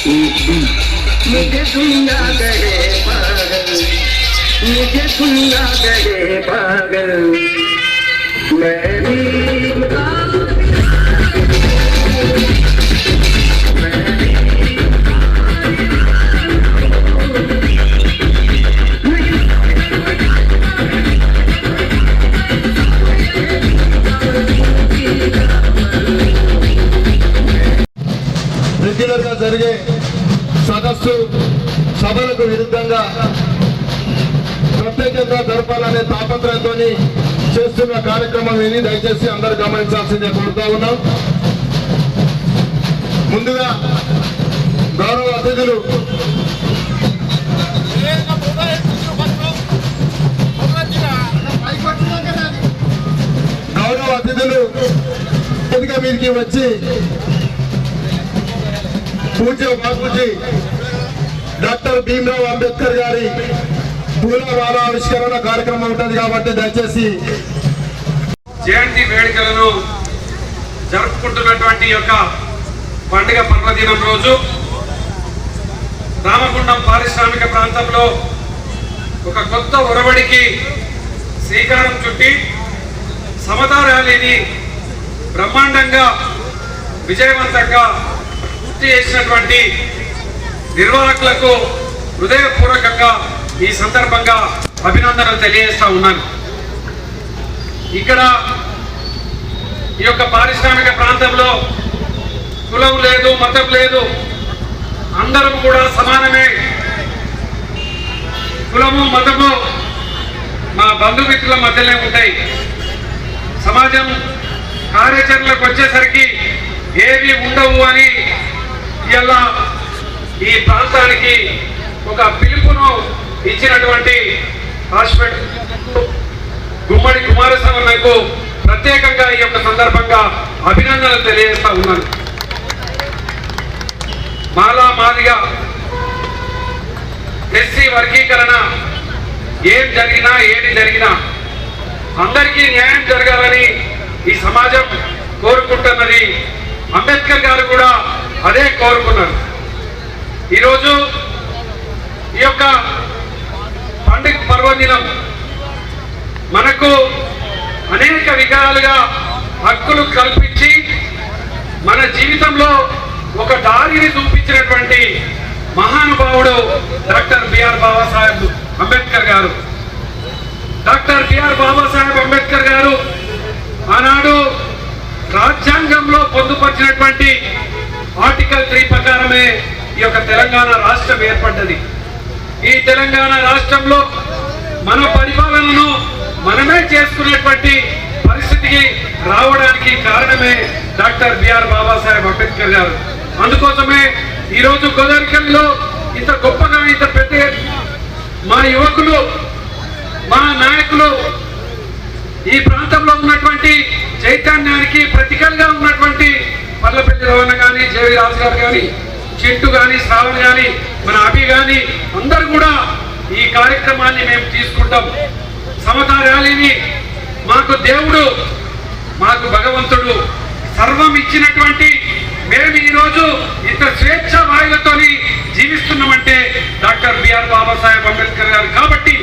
[SPEAKER 11] मुझे सुनना करे पागल, मुझे सुनना करे पागल, मैं भी
[SPEAKER 3] రెగ్యులర్గా జరిగే సదస్సు సభలకు విరుద్ధంగా ప్రత్యేకంగా జరపాలనే తాపత్రయంతో చేస్తున్న కార్యక్రమం ఇది. దయచేసి అందరూ గమనించాల్సిందే కోరుతా ఉన్నాం. ముందుగా గౌరవ అతిథులు వేదిక మీదకి వచ్చి పూజ్య బాపూజీ డాక్టర్ భీమ్రావ్ అంబేద్కర్ గారి పూలమాల ఆవిష్కరణ కార్యక్రమం ఉంటుంది కాబట్టి దయచేసి
[SPEAKER 10] జయంతి వేడుకలను జరుపుకుంటున్నటువంటి యొక్క పండుగ పర్వదినం రోజు రామగుండం పారిశ్రామిక ప్రాంతంలో ఒక కొత్త ఒరవడికి శ్రీకారం చుట్టి సమతా ర్యాలీని బ్రహ్మాండంగా విజయవంతంగా పూర్తి చేసినటువంటి నిర్వాహకులకు హృదయపూర్వకంగా ఈ సందర్భంగా అభినందనలు తెలియజేస్తా ఉన్నాను. ఇక్కడ ఈ యొక్క పారిశ్రామిక ప్రాంతంలో కులం లేదు, మతం లేదు, అందరం కూడా సమానమే. కులము మతము మా బంధుమిత్రుల మధ్యనే ఉంటాయి. సమాజం కార్యాచరణలకు వచ్చేసరికి ఏవి ఉండవు అని ఇలా ఈ ప్రాంతానికి ఒక పిలుపును ఇచ్చినటువంటి హాస్పిటల్ గుమ్మడి కుమారస్వామికు ప్రత్యేకంగా ఈ యొక్క సందర్భంగా అభినందనలు తెలియజేస్తా ఉన్నాను. మాలా మాదిగా ఎస్సీ వర్గీకరణ ఏం జరిగినా ఏది జరిగినా అందరికీ న్యాయం జరగాలని ఈ సమాజం కోరుకుంటున్నది. అంబేద్కర్ గారు కూడా అదే కోరుకున్నారు. ఈరోజు ఈ యొక్క పండుగ పర్వదినం మనకు అనేక విధాలుగా హక్కులు కల్పించి మన జీవితంలో ఒక దారిని చూపించినటువంటి మహానుభావుడు డాక్టర్ బిఆర్ బాబాసాహెబ్ అంబేద్కర్ గారు. డాక్టర్ బిఆర్ బాబాసాహెబ్ అంబేద్కర్ గారు ఆనాడు రాజ్యాంగంలో పొందుపరిచినటువంటి ఆర్టికల్ 3 ప్రకారమే ఈ యొక్క తెలంగాణ రాష్ట్రం ఏర్పడ్డది. ఈ తెలంగాణ రాష్ట్రంలో మన పరిపాలనను మనమే చేసుకునేటువంటి పరిస్థితికి రావడానికి కారణమే డాక్టర్ బిఆర్ బాబాసాహెబ్ అంబేద్కర్ గారు. అందుకోసమే ఈరోజు గోదావరిలో ఇంత గొప్పగా ఇంత పెద్ద మా యువకులు, మా నాయకులు ఈ ప్రాంతంలో ఉన్నటువంటి చైతన్యానికి ప్రతికలుగా ఉన్నటువంటి పల్లపల్లి రవణ కానీ, జేవి రాజు గారు కానీ, చింటూ కానీ, శ్రావణ్ కానీ, మన అభి కానీ అందరూ కూడా ఈ కార్యక్రమాన్ని మేము తీసుకుంటాం. సమతా ర్యాలీని మాకు దేవుడు, మాకు భగవంతుడు సర్వం ఇచ్చినటువంటి మేము ఈరోజు ఇంత స్వేచ్ఛ వాయులతోని జీవిస్తున్నామంటే డాక్టర్ బిఆర్ బాబాసాహెబ్ అంబేద్కర్ గారు. కాబట్టి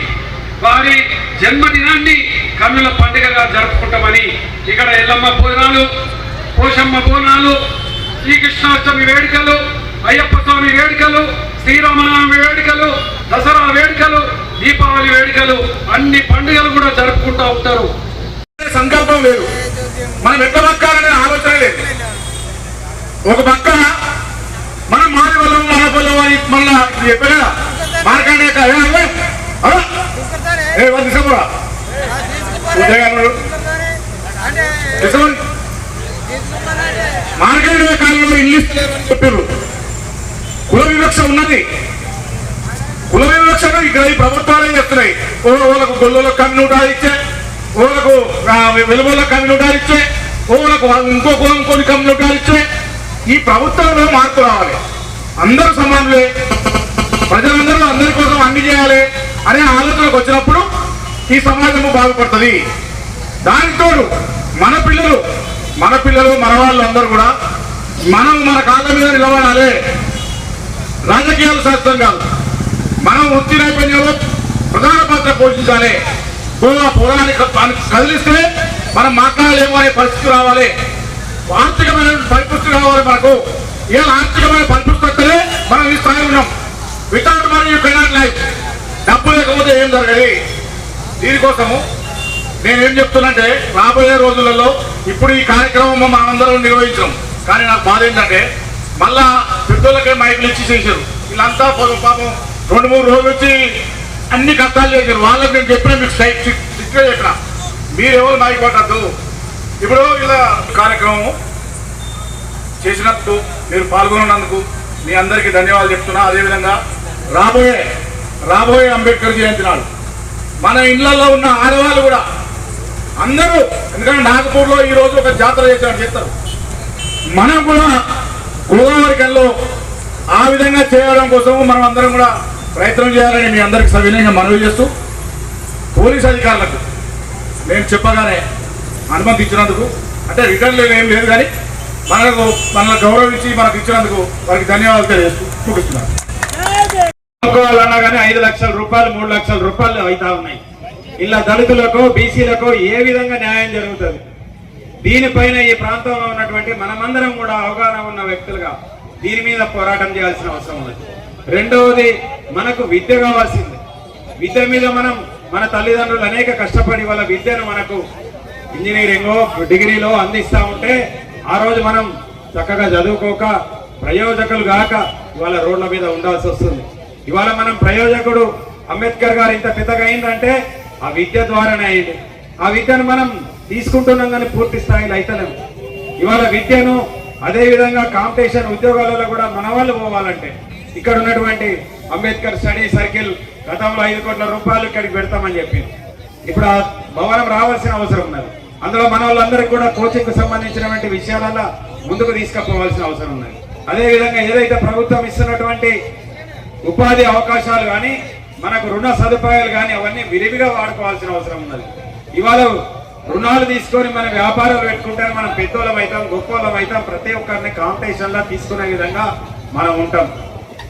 [SPEAKER 10] వారి జన్మదినాన్ని కన్నుల పండుగగా జరుపుకుంటామని ఇక్కడ ఎల్లమ్మ బోనాలు, పోషమ్మ బోనాలు, శ్రీకృష్ణాష్టమి వేడుకలు, అయ్యప్ప స్వామి వేడుకలు, శ్రీరామనవమి వేడుకలు, దసరా వేడుకలు, దీపావళి వేడుకలు, అన్ని పండుగలు కూడా జరుపుకుంటూ ఉంటారు.
[SPEAKER 3] సంకల్పం లేదు, మనం ఎట్లా బతకాలనే ఆలోచన లేదు. ఒక పక్క మనం మారి వల్ల మన పొలం అని మళ్ళా చెప్పా మార్కండే మార్కండే కాలంలో ఇంగ్లీష్ చెప్పారు. కుల వివక్ష ఉన్నది. కుల వివక్షను ఇక్కడ ఈ ప్రభుత్వాలే చేస్తున్నాయి. ఓలకు గొల్లోలకు కమ్యూనిటీ ఇచ్చే, ఓలకు వెలుగులకు కమ్యూనిటీ ఇచ్చే, ఓలకు ఇంకో కులం కొన్ని కమ్యూనిటీ ఇచ్చే. ఈ ప్రభుత్వంలో మార్పు రావాలి. అందరూ సమానులే, ప్రజలందరూ అందరి కోసం అన్ని చేయాలి అనే ఆలోచనకు వచ్చినప్పుడు ఈ సమాజము బాగుపడుతుంది. దానితో మన పిల్లలు మన వాళ్ళు అందరూ కూడా మనం మన కాళ్ళ మీద నిలబడాలి.
[SPEAKER 7] రాజకీయాలు శాస్త్రం కాదు. మనం వృత్తి నైపుణ్యంలో ప్రధాన పాత్ర పోషించాలి. పొలాన్ని కదిలిస్తే మనం మాట్లాడలేము అనే పరిస్థితి రావాలి. ఆర్థికమైన పరిపుష్టి రావాలి మనకు. ఏ ఆర్థికమైన పరిపుష్టి వస్తేనే మనం ఈ స్థాయి ఉన్నాం. Without money you cannot life. డబ్బు లేకపోతే ఏం జరగాలి. దీనికోసము నేనేం చెప్తున్నంటే రాబోయే రోజులలో ఇప్పుడు ఈ కార్యక్రమం మనందరం నిర్వహించాం. కానీ నాకు బాధ ఏంటంటే మళ్ళా పెద్దోళ్ళకే మైకులు ఇచ్చి చేశారు. వీళ్ళంతా పాపం 2-3 రోజులు వచ్చి అన్ని కష్టాలు చేశారు. వాళ్ళకి నేను చెప్పిన మీకు స్ట్రిక్ట్గా చెప్పిన మీరెవరు మైక్ పట్టద్దు. ఇప్పుడు ఇలా కార్యక్రమం చేసినప్పుడు మీరు పాల్గొన్నందుకు మీ అందరికీ ధన్యవాదాలు చెప్తున్నా. అదేవిధంగా రాబోయే అంబేద్కర్ జయంతి నాడు మన ఇళ్లలో ఉన్న ఆడవాళ్ళు కూడా అందరూ, ఎందుకంటే నాగపూర్లో ఈ రోజు ఒక జాతర చేస్తారు, మనం కూడా గోదావరికల్లో ఆ విధంగా చేయడం కోసం మనం అందరం కూడా ప్రయత్నం చేయాలని మీ అందరికి సవినయంగా మనవి చేస్తూ, పోలీస్ అధికారులకు నేను చెప్పగానే అనుమతి ఇచ్చినందుకు, అంటే రిటర్న్ ఏం లేదు కానీ మనల్ని గౌరవించి మనకు ఇచ్చినందుకు వారికి ధన్యవాదాలు తెలియజేస్తూ ముగిస్తున్నాను. అనుకోవాలన్నా కానీ 5 లక్షల రూపాయలు 3 లక్షల రూపాయలు అవుతా ఉన్నాయి. ఇలా దళితులకు బీసీలకు ఏ విధంగా న్యాయం జరుగుతుంది? దీనిపైన ఈ ప్రాంతంలో ఉన్నటువంటి మనమందరం కూడా అవగాహన ఉన్న వ్యక్తులుగా దీని మీద పోరాటం చేయాల్సిన అవసరం ఉంది. రెండవది, మనకు విద్య కావాల్సింది. విద్య మీద మన తల్లిదండ్రులు అనేక కష్టపడి వాళ్ళ విద్యను మనకు ఇంజనీరింగో డిగ్రీలో అందిస్తూ ఉంటే ఆ రోజు మనం చక్కగా చదువుకోక ప్రయోజకులు గాక ఇవాళ రోడ్ల మీద ఉండాల్సి వస్తుంది. ఇవాళ మనం ప్రయోజకుడు అంబేద్కర్ గారు ఇంత పెద్దగా అయిందంటే ఆ విద్య ద్వారానే అయింది. ఆ విద్యను మనం తీసుకుంటున్నాం కానీ పూర్తి స్థాయిలో అయితలేము. ఇవాళ విద్యను అదేవిధంగా కాంపిటీషన్ ఉద్యోగాలలో కూడా మన వాళ్ళు పోవాలంటే ఇక్కడ ఉన్నటువంటి అంబేద్కర్ స్టడీ సర్కిల్ గతంలో 5 కోట్ల రూపాయలు ఇక్కడికి పెడతామని చెప్పింది. ఇప్పుడు ఆ భవనం రావాల్సిన అవసరం ఉన్నది. అందులో మన వాళ్ళందరికీ కూడా కోచింగ్ కు సంబంధించినటువంటి విషయాలలో ముందుకు తీసుకుపోవాల్సిన అవసరం ఉన్నది. అదేవిధంగా ఏదైతే ప్రభుత్వం ఇస్తున్నటువంటి ఉపాధి అవకాశాలు కానీ మనకు రుణ సదుపాయాలు కానీ అవన్నీ విరివిగా వాడుకోవాల్సిన అవసరం ఉన్నది. ఇవాళ రుణాలు తీసుకొని మన వ్యాపారాలు పెట్టుకుంటే మనం పెద్దోళ్ళం అవుతాం, గొప్పోళ్ళం అవుతాం. ప్రతి ఒక్కరిని కాంపిటీషన్ లా తీసుకునే విధంగా మనం ఉంటాం.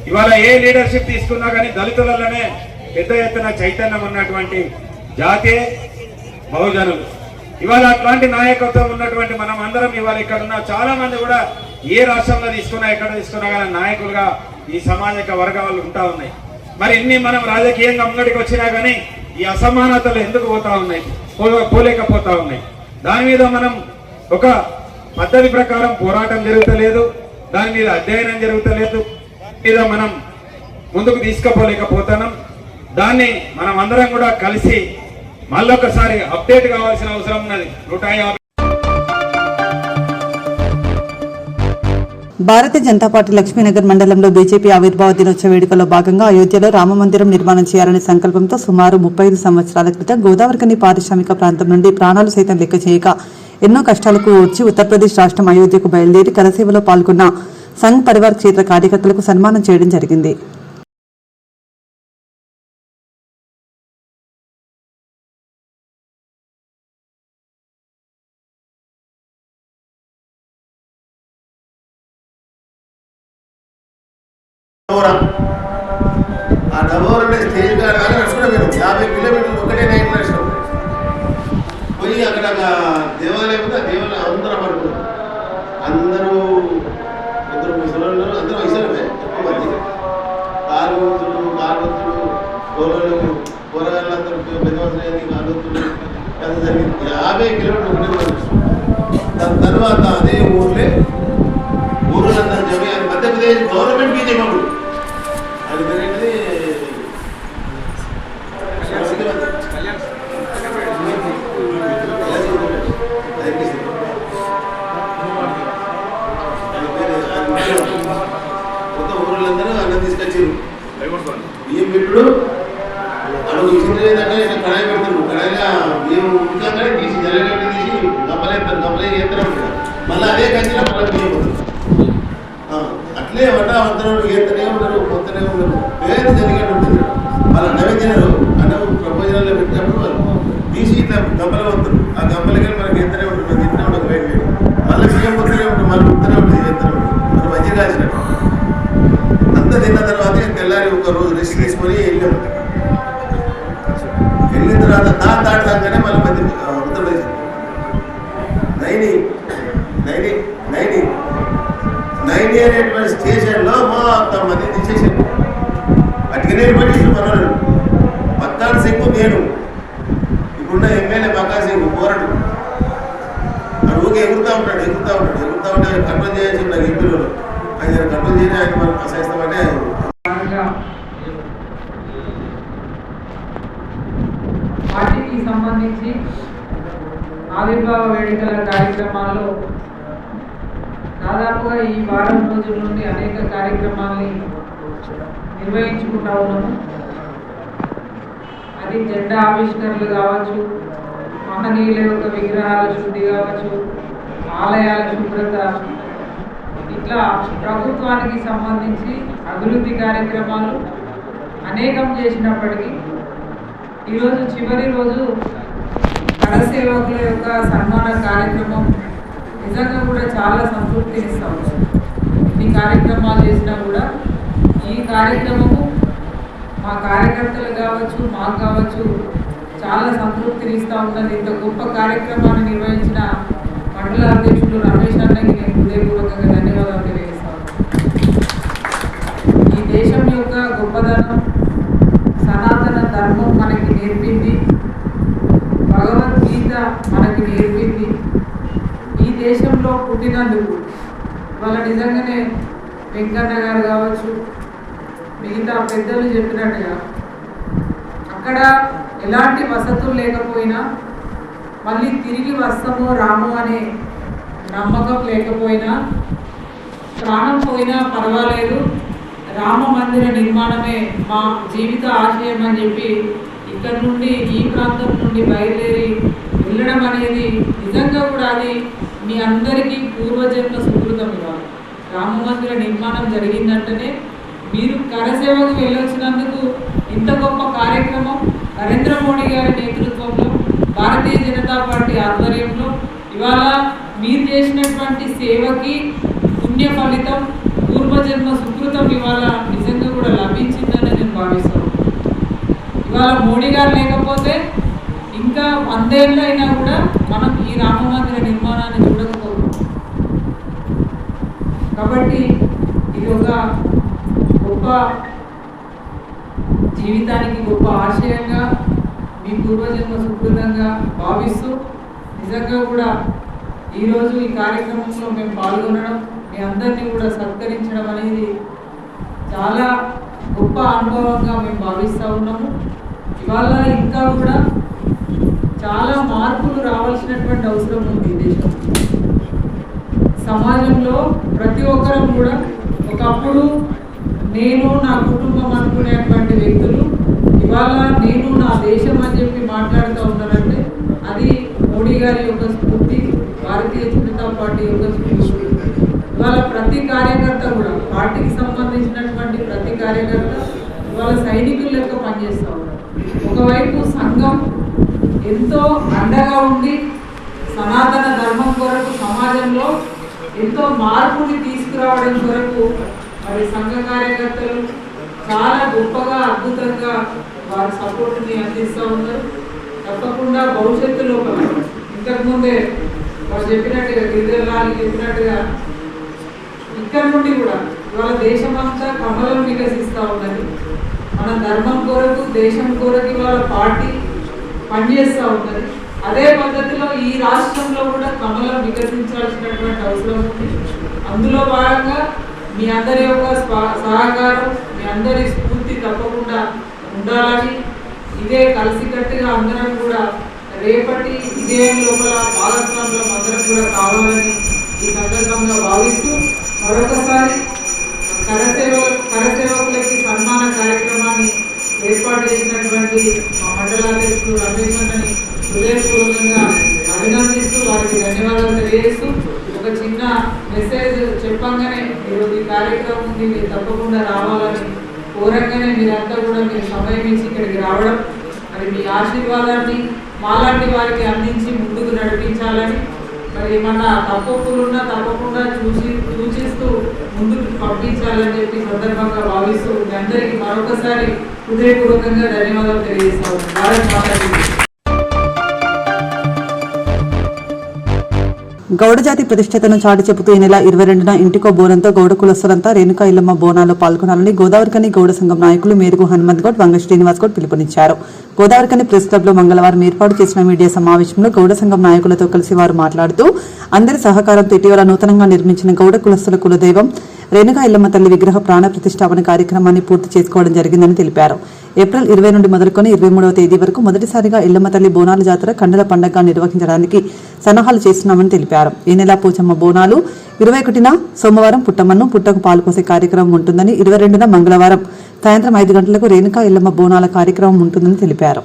[SPEAKER 7] ఇవాళ ఏ లీడర్షిప్ తీసుకున్నా కానీ దళితులలోనే పెద్ద ఎత్తున చైతన్యం ఉన్నటువంటి జాతే బహుజనులు. ఇవాళ అట్లాంటి నాయకత్వం ఉన్నటువంటి మనం అందరం ఇవాళ ఇక్కడ ఉన్న చాలా మంది కూడా ఏ రాష్ట్రంలో తీసుకున్నా ఎక్కడ తీసుకున్నా కానీ నాయకులుగా ఈ సామాజిక వర్గాలు ఉంటా ఉన్నాయి. మరి ఇన్ని మనం రాజకీయంగా ముంగడికి వచ్చినా కానీ ఈ అసమానతలు ఎందుకు పోతా ఉన్నాయి, పోలేకపోతా ఉన్నాయి. దాని మీద మనం ఒక పద్ధతి ప్రకారం పోరాటం జరుగుతలేదు, దాని మీద అధ్యయనం జరుగుతలేదు, మీద మనం ముందుకు తీసుకుపోలేకపోతున్నాం. దాన్ని మనం అందరం కూడా కలిసి మళ్ళొకసారి అప్డేట్ కావాల్సిన అవసరం ఉన్నది. 150
[SPEAKER 2] భారతీయ జనతా పార్టీ లక్ష్మీనగర్ మండలంలో బీజేపీ ఆవిర్భావ దినోత్సవ వేడుకల్లో భాగంగా అయోధ్యలో రామమందిరం నిర్మాణం చేయాలనే సంకల్పంతో సుమారు 35 సంవత్సరాల క్రితం గోదావరికని పారిశ్రామిక ప్రాంతం నుండి ప్రాణాలు సైతం లెక్క చేయక ఎన్నో కష్టాలకు వచ్చి ఉత్తరప్రదేశ్ రాష్ట్రం అయోధ్యకు బయలుదేరి కరసేవలో పాల్గొన్న సంఘ్ పరివార్ క్షేత్ర కార్యకర్తలకు సన్మానం చేయడం జరిగింది.
[SPEAKER 3] ఆ డబోరనే స్టేజ్ కాడ నడుచుకుంటే మేము 50 కిలోమీటర్లు ఒకటే నైట్ నడిచినాం. పోయి అక్కడ దేవాలయం ఉంది. ఆ దేవాలయం అందరం పడుకున్నాం. అందరూ ఇద్దరు ముసలు అందరూ వయసులమే ఎక్కువ మంది. కారుతులు కూరగాయలందరూ పెద్దవాళ్ళు కారుతులు అది జరిగింది. 50 కిలోమీటర్లు ఒకటే నడిచినాం. దాని తర్వాత అదే ఊళ్ళందరూ జమి అది మధ్యప్రదేశ్ గవర్నమెంట్ బీజేపీ అప్పుడు అది జరిగింది. కొత్త ఊళ్ళందరూ అన్నం తీసుకొచ్చారు. బియ్యం పెట్టుడు అడుగు ఇచ్చింది లేదంటే కడాయి పెడతారు. కడాయిగా బియ్యం ఉడకంగానే తీసి జల్లగడ్డి తీసి గప్పలేస్తారు. గప్పలే చేస్తూనే ఉంటారు. మళ్ళీ అదే కంచిలో మళ్ళీ బియ్యం పోతారు. అట్లే వంటలు ఏతనే ఉండరు, పోతూనే ఉండరు. పేరు జరిగేది ఉంటుంది. వాళ్ళు అన్నమే తినరు. అన్నం ప్రపోజనాల్లో పెట్టినప్పుడు వాళ్ళు తీసి ఇట్లా గంపలు పోతారు. ఆ గంపలకి మనకి ఎత్తనే ఉంటుంది. తింటే ఉండదు వేడి వేడి. మళ్ళీ బియ్యం పోతూనే ఉంటుంది. మళ్ళీ ఉత్తనే ఉంటుంది, ఎత్తనే ఉంటుంది. మనం మంచిగా కాసినట్టు అంత తిన్న తర్వాత తెల్లారి ఒక రోజు రెస్ట్ తీసుకొని వెళ్ళాం. వెళ్ళిన తర్వాత దాటాగానే మళ్ళీ మంది ఉత్తరప్రదేశ్ నైని అనేటువంటి స్టేషన్లో మొత్తం మంది తీసేసారు. అటుకనే పట్టేసి మనోళ్ళు మక్కాన్ సింగ్ నేను ఇప్పుడున్న ఎమ్మెల్యే మక్కా సింగ్ పోరాడు అది ఊకే ఎగురుతూ ఉంటాడు కంట్రోల్ చేయాల్సి ఉంటాడు. ఇంటిలో ఆయన కంట్రోల్ చేసి ఆయన మనం ప్రసాదిస్తామంటే
[SPEAKER 4] పార్టీకి సంబంధించి ఆవిర్భావ వేడుకల కార్యక్రమాల్లో దాదాపుగా ఈ వారం రోజుల నుండి అనేక కార్యక్రమాల్ని నిర్వహించుకుంటా ఉన్నాము. అది జెండా ఆవిష్కరణలు కావచ్చు, మహనీయుల యొక్క విగ్రహాల శుద్ధి కావచ్చు, ఆలయాల శుభ్రత, ఇట్లా ప్రభుత్వానికి సంబంధించి అభివృద్ధి కార్యక్రమాలు అనేకం చేసినప్పటికీ ఈరోజు చివరి రోజు కరసేవకుల యొక్క సన్మాన కార్యక్రమం నిజంగా కూడా చాలా సంతృప్తినిస్తాం. ఈ కార్యక్రమాలు చేసినా కూడా ఈ కార్యక్రమము మా కార్యకర్తలు కావచ్చు, మాకు కావచ్చు చాలా సంతృప్తినిస్తూ ఉన్నది. ఇంత గొప్ప కార్యక్రమాన్ని నిర్వహించిన మండల అధ్యక్షుడు రమేష్ అన్నకి నేను హృదయపూర్వకంగా ధన్యవాదాలు తెలియజేస్తాను. ఈ దేశం యొక్క గొప్పదనం సనాతన ధర్మం మనకి నేర్పింది, భగవద్గీత మనకి నేర్పింది. ఈ దేశంలో పుట్టినందుకు వాళ్ళ నిజంగానే వెంకన్న గారు కావచ్చు, మిగతా పెద్దలు చెప్పినట్టుగా అక్కడ ఎలాంటి వసతులు లేకపోయినా మళ్ళీ తిరిగి వస్తామో రామో అనే నమ్మకం లేకపోయినా, ప్రాణం పోయినా పర్వాలేదు, రామ మందిర నిర్మాణమే మా జీవిత ఆశయం అని చెప్పి ఇక్కడ నుండి ఈ ప్రాంతం నుండి బయలుదేరి వెళ్ళడం అనేది నిజంగా కూడా అది మీ అందరికీ పూర్వజన్మ సుకృతం. ఇవ్వాలి రామ మందిర నిర్మాణం జరిగిందంటేనే మీరు కరసేవకు వెళ్ళొచ్చినందుకు ఇంత గొప్ప కార్యక్రమం నరేంద్ర మోడీ గారి నేతృత్వంలో భారతీయ జనతా పార్టీ ఆధ్వర్యంలో ఇవాళ మీరు చేసినటువంటి సేవకి పుణ్య ఫలితం పూర్వజన్మ సుకృతం ఇవాళ నిజంగా కూడా లభించిందని నేను భావిస్తాను. ఇవాళ మోడీ గారు లేకపోతే ఇంకా 100 ఏళ్ళు అయినా కూడా మనం ఈ రామ మందిర నిర్మాణాన్ని చూడకపోతున్నాం. కాబట్టి ఇది ఒక గొప్ప జీవితానికి గొప్ప ఆశయంగా మీ పూర్వజన్మ సుకృతంగా భావిస్తూ నిజంగా కూడా ఈరోజు ఈ కార్యక్రమంలో మేము పాల్గొనడం, మీ అందరినీ కూడా సత్కరించడం అనేది చాలా గొప్ప అనుభవంగా మేము భావిస్తూ ఉన్నాము. ఇవాళ ఇంకా కూడా చాలా మార్పులు రావాల్సినటువంటి అవసరం ఉంది. దేశం సమాజంలో ప్రతి ఒక్కరం కూడా ఒకప్పుడు నేను నా కుటుంబం అనుకునేటువంటి వ్యక్తులు ఇవాళ నేను నా దేశం అని చెప్పి మాట్లాడుతూ ఉన్నారంటే అది మోడీ గారి యొక్క స్ఫూర్తి, భారతీయ జనతా పార్టీ యొక్క స్ఫూర్తి. ఇవాళ ప్రతి కార్యకర్త కూడా పార్టీకి సంబంధించినటువంటి ప్రతి కార్యకర్త ఇవాళ సైనికుల లెక్క పనిచేస్తూ ఉన్నారు. ఒకవైపు సంఘం ఎంతో అండగా ఉండి సనాతన ధర్మం కొరకు సమాజంలో ఎంతో మార్పుని తీసుకురావడం కొరకు మరి సంఘ కార్యకర్తలు చాలా గొప్పగా అద్భుతంగా వారి సపోర్ట్ని అందిస్తూ ఉన్నారు. తప్పకుండా భవిష్యత్తు లోపల ఇంతకుముందే వారు చెప్పినట్టుగా గిరిజనులు చెప్పినట్టుగా ఇక్కడ నుండి కూడా ఇవాళ దేశమంతా కమలం వికసిస్తూ ఉన్నది. మన ధర్మం కొరకు దేశం కొరకు ఇవాళ పార్టీ పనిచేస్తూ ఉన్నది. అదే పద్ధతిలో ఈ రాష్ట్రంలో కూడా కమలం వికసించాల్సినటువంటి అవసరం ఉంది. అందులో భాగంగా మీ అందరి యొక్క సహకారం, మీ అందరి స్ఫూర్తి తప్పకుండా ఉండాలని, ఇదే కలిసికట్టుగా అందరం కూడా రేపటి విజయం లోపల భాగస్వామ్యం అందరం కూడా కావాలని ఈ సందర్భంగా భావిస్తూ మరొకసారి కరసేవకులకి సన్మాన కార్యక్రమాన్ని ఏర్పాటు చేసినటువంటి మా మండలాధ్యక్షుడు రమేష్ అన్నని హృదయపూర్వకంగా అభినందిస్తూ వారికి ధన్యవాదాలు తెలియజేస్తూ ఒక చిన్న మెసేజ్ చెప్పంగానే ఈరోజు ఈ కార్యక్రమం ఉంది, మీరు తప్పకుండా రావాలని కోరంగానే మీరంతా కూడా మీరు సమయం ఇచ్చి ఇక్కడికి రావడం, మరి మీ ఆశీర్వాదాన్ని మాలాంటి వారికి అందించి ముందుకు నడిపించాలని, మరి ఏమన్నా తప్పులున్నా తప్పకుండా సూచిస్తూ
[SPEAKER 2] ముందుకు పంపించాలని చెప్పి సందర్భంగా భావిస్తూ అందరికీ మరొకసారి హృదయపూర్వకంగా ధన్యవాదాలు తెలియజేస్తాను. భారత్ మాతాకి జై. గౌడ జాతి ప్రతిష్టతను చాటి చెబుతూ ఈ నెల 22న ఇంటికో బోనంతో గౌడ కులస్తులంతా రేణుకా ఇల్లమ్మ బోనాల్లో పాల్గొనాలని గోదావరికని గౌడ సంఘం నాయకులు మేరుగు హనుమంత్ గౌడ్, వంగ శ్రీనివాస్ గౌడ్ పిలుపునిచ్చారు. గోదావరికని ప్రెస్ క్లబ్ లో మంగళవారం ఏర్పాటు చేసిన మీడియా సమావేశంలో గౌడ సంఘం నాయకులతో కలిసి వారు మాట్లాడుతూ అందరి సహకారంతో ఇటీవల నూతనంగా నిర్మించిన గౌడ కులస్తుల కులదైవం రేణుకా ఇల్లమ్మ తల్లి విగ్రహ ప్రాణ ప్రతిష్టాపన కార్యక్రమాన్ని పూర్తి చేసుకోవడం జరిగిందని తెలిపారు. ఏప్రిల్ 20 నుండి మొదలుకొని 23వ తేదీ వరకు మొదటిసారిగా ఇల్లమ్మ తల్లి బోనాల జాతర కండల పండగగా నిర్వహించడానికి సన్నాహాలు చేస్తున్నామని తెలిపారు. ఈ నెల పోచమ్మ బోనాలు 21న సోమవారం పుట్టమ్మను పుట్టకు పాలు పోసే కార్యక్రమం ఉంటుందని, 22న మంగళవారం సాయంత్రం 5 గంటలకు రేణుకా ఇల్లమ్మ బోనాల కార్యక్రమం ఉంటుందని తెలిపారు.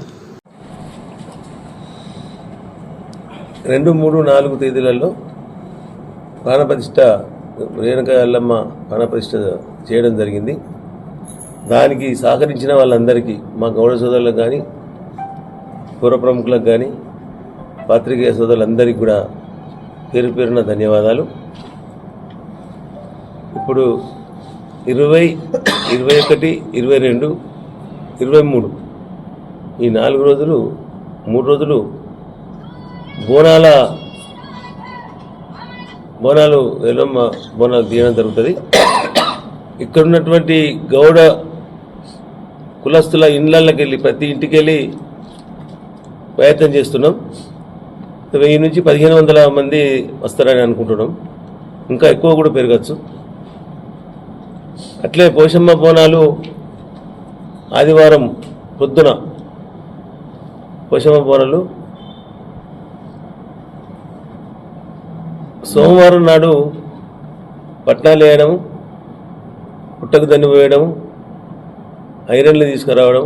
[SPEAKER 12] 2, 3, 4 తేదీలలో ప్రాణప్రతిష్ఠ రేణుకా ఎల్లమ్మ ప్రాణప్రతిష్ఠ చేయడం జరిగింది. దానికి సహకరించిన వాళ్ళందరికీ, మా గౌడ సోదరులకు కానీ, పూర్వ ప్రముఖులకు కానీ, పాత్రికేయ సోదరులందరికీ కూడా పేరు పేరున ధన్యవాదాలు. ఇప్పుడు 20, 21, 22, 23 ఈ 4 రోజులు 3 రోజులు బోనాలు ఎల్లమ్మ బోనాలు తీయడం జరుగుతుంది. ఇక్కడ ఉన్నటువంటి గౌడ కులస్తుల ఇళ్ళకి వెళ్ళి ప్రతి ఇంటికి వెళ్ళి ప్రయత్నం చేస్తున్నాం. 1000 నుంచి 1500 మంది వస్తారని అనుకుంటున్నాం. ఇంకా ఎక్కువ కూడా పెరగచ్చు. అట్లే పోషమ్మ బోనాలు ఆదివారం పొద్దున పోషమ్మ బోనాలు, సోమవారం నాడు పట్నాలు వేయడం, పుట్టకు దన్ని పోయడం, ఐరన్లు తీసుకురావడం,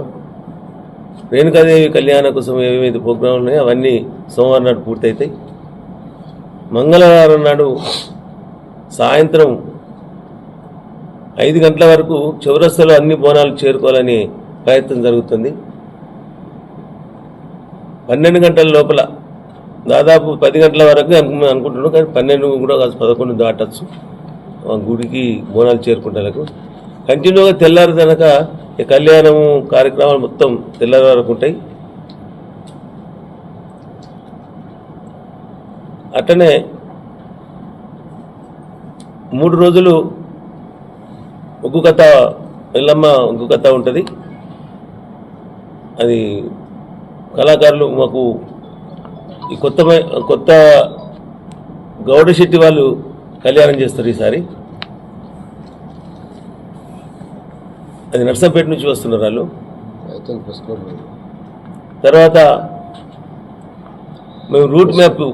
[SPEAKER 12] రేణుకాదేవి కళ్యాణ కోసం ఏమేమి ప్రోగ్రాంలు ఉన్నాయో అవన్నీ సోమవారం నాడు పూర్తవుతాయి. మంగళవారం నాడు సాయంత్రం 5 గంటల వరకు చౌరస్తాలో అన్ని బోనాలు చేరుకోవాలని ప్రయత్నం జరుగుతుంది. 12 గంటల లోపల దాదాపు 10 గంటల వరకు అనుకుంటున్నాం, కానీ 12 కూడా 11 దాటచ్చు గుడికి బోనాలు చేరుకుంటాలకు. కంటిన్యూగా తెల్లారి కనుక ఈ కళ్యాణము కార్యక్రమాలు మొత్తం తెల్లారి వరకు ఉంటాయి. అట్లనే 3 రోజులు ఒగ్గు కథ, ఎల్లమ్మ ఒగ్గు కథ ఉంటుంది. అది కళాకారులు మాకు ఈ కొత్త గౌడ శెట్టి వాళ్ళు కళ్యాణం చేస్తారు ఈసారి. అది నర్సంపేట నుంచి వస్తున్నారు వాళ్ళు. తర్వాత మేము రూట్ మ్యాప్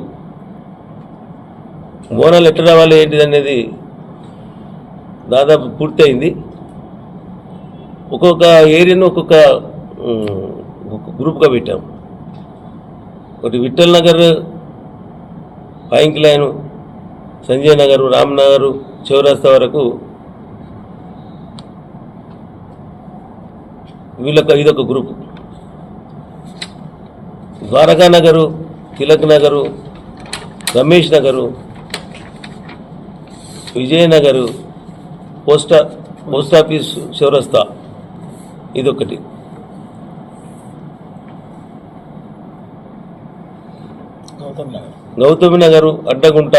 [SPEAKER 12] బోనాలు ఎట్లా రావాలి ఏంటిది అనేది దాదాపు పూర్తి అయింది. ఒక్కొక్క ఏరియాను ఒక్కొక్క గ్రూప్గా పెట్టాము. ఒకటి విఠల్ నగర్, పైంక్ లైను, సంజయ్ నగరు, రామ్నగరు, చౌరస్తా వరకు ఇదొక group. Dwaraka Nagar, Tilak Nagar, Ramesh Nagar, Vijayanagar, post office చౌరస్తా ఇదొకటి. గౌతమి నగరు, అడ్డగుంట,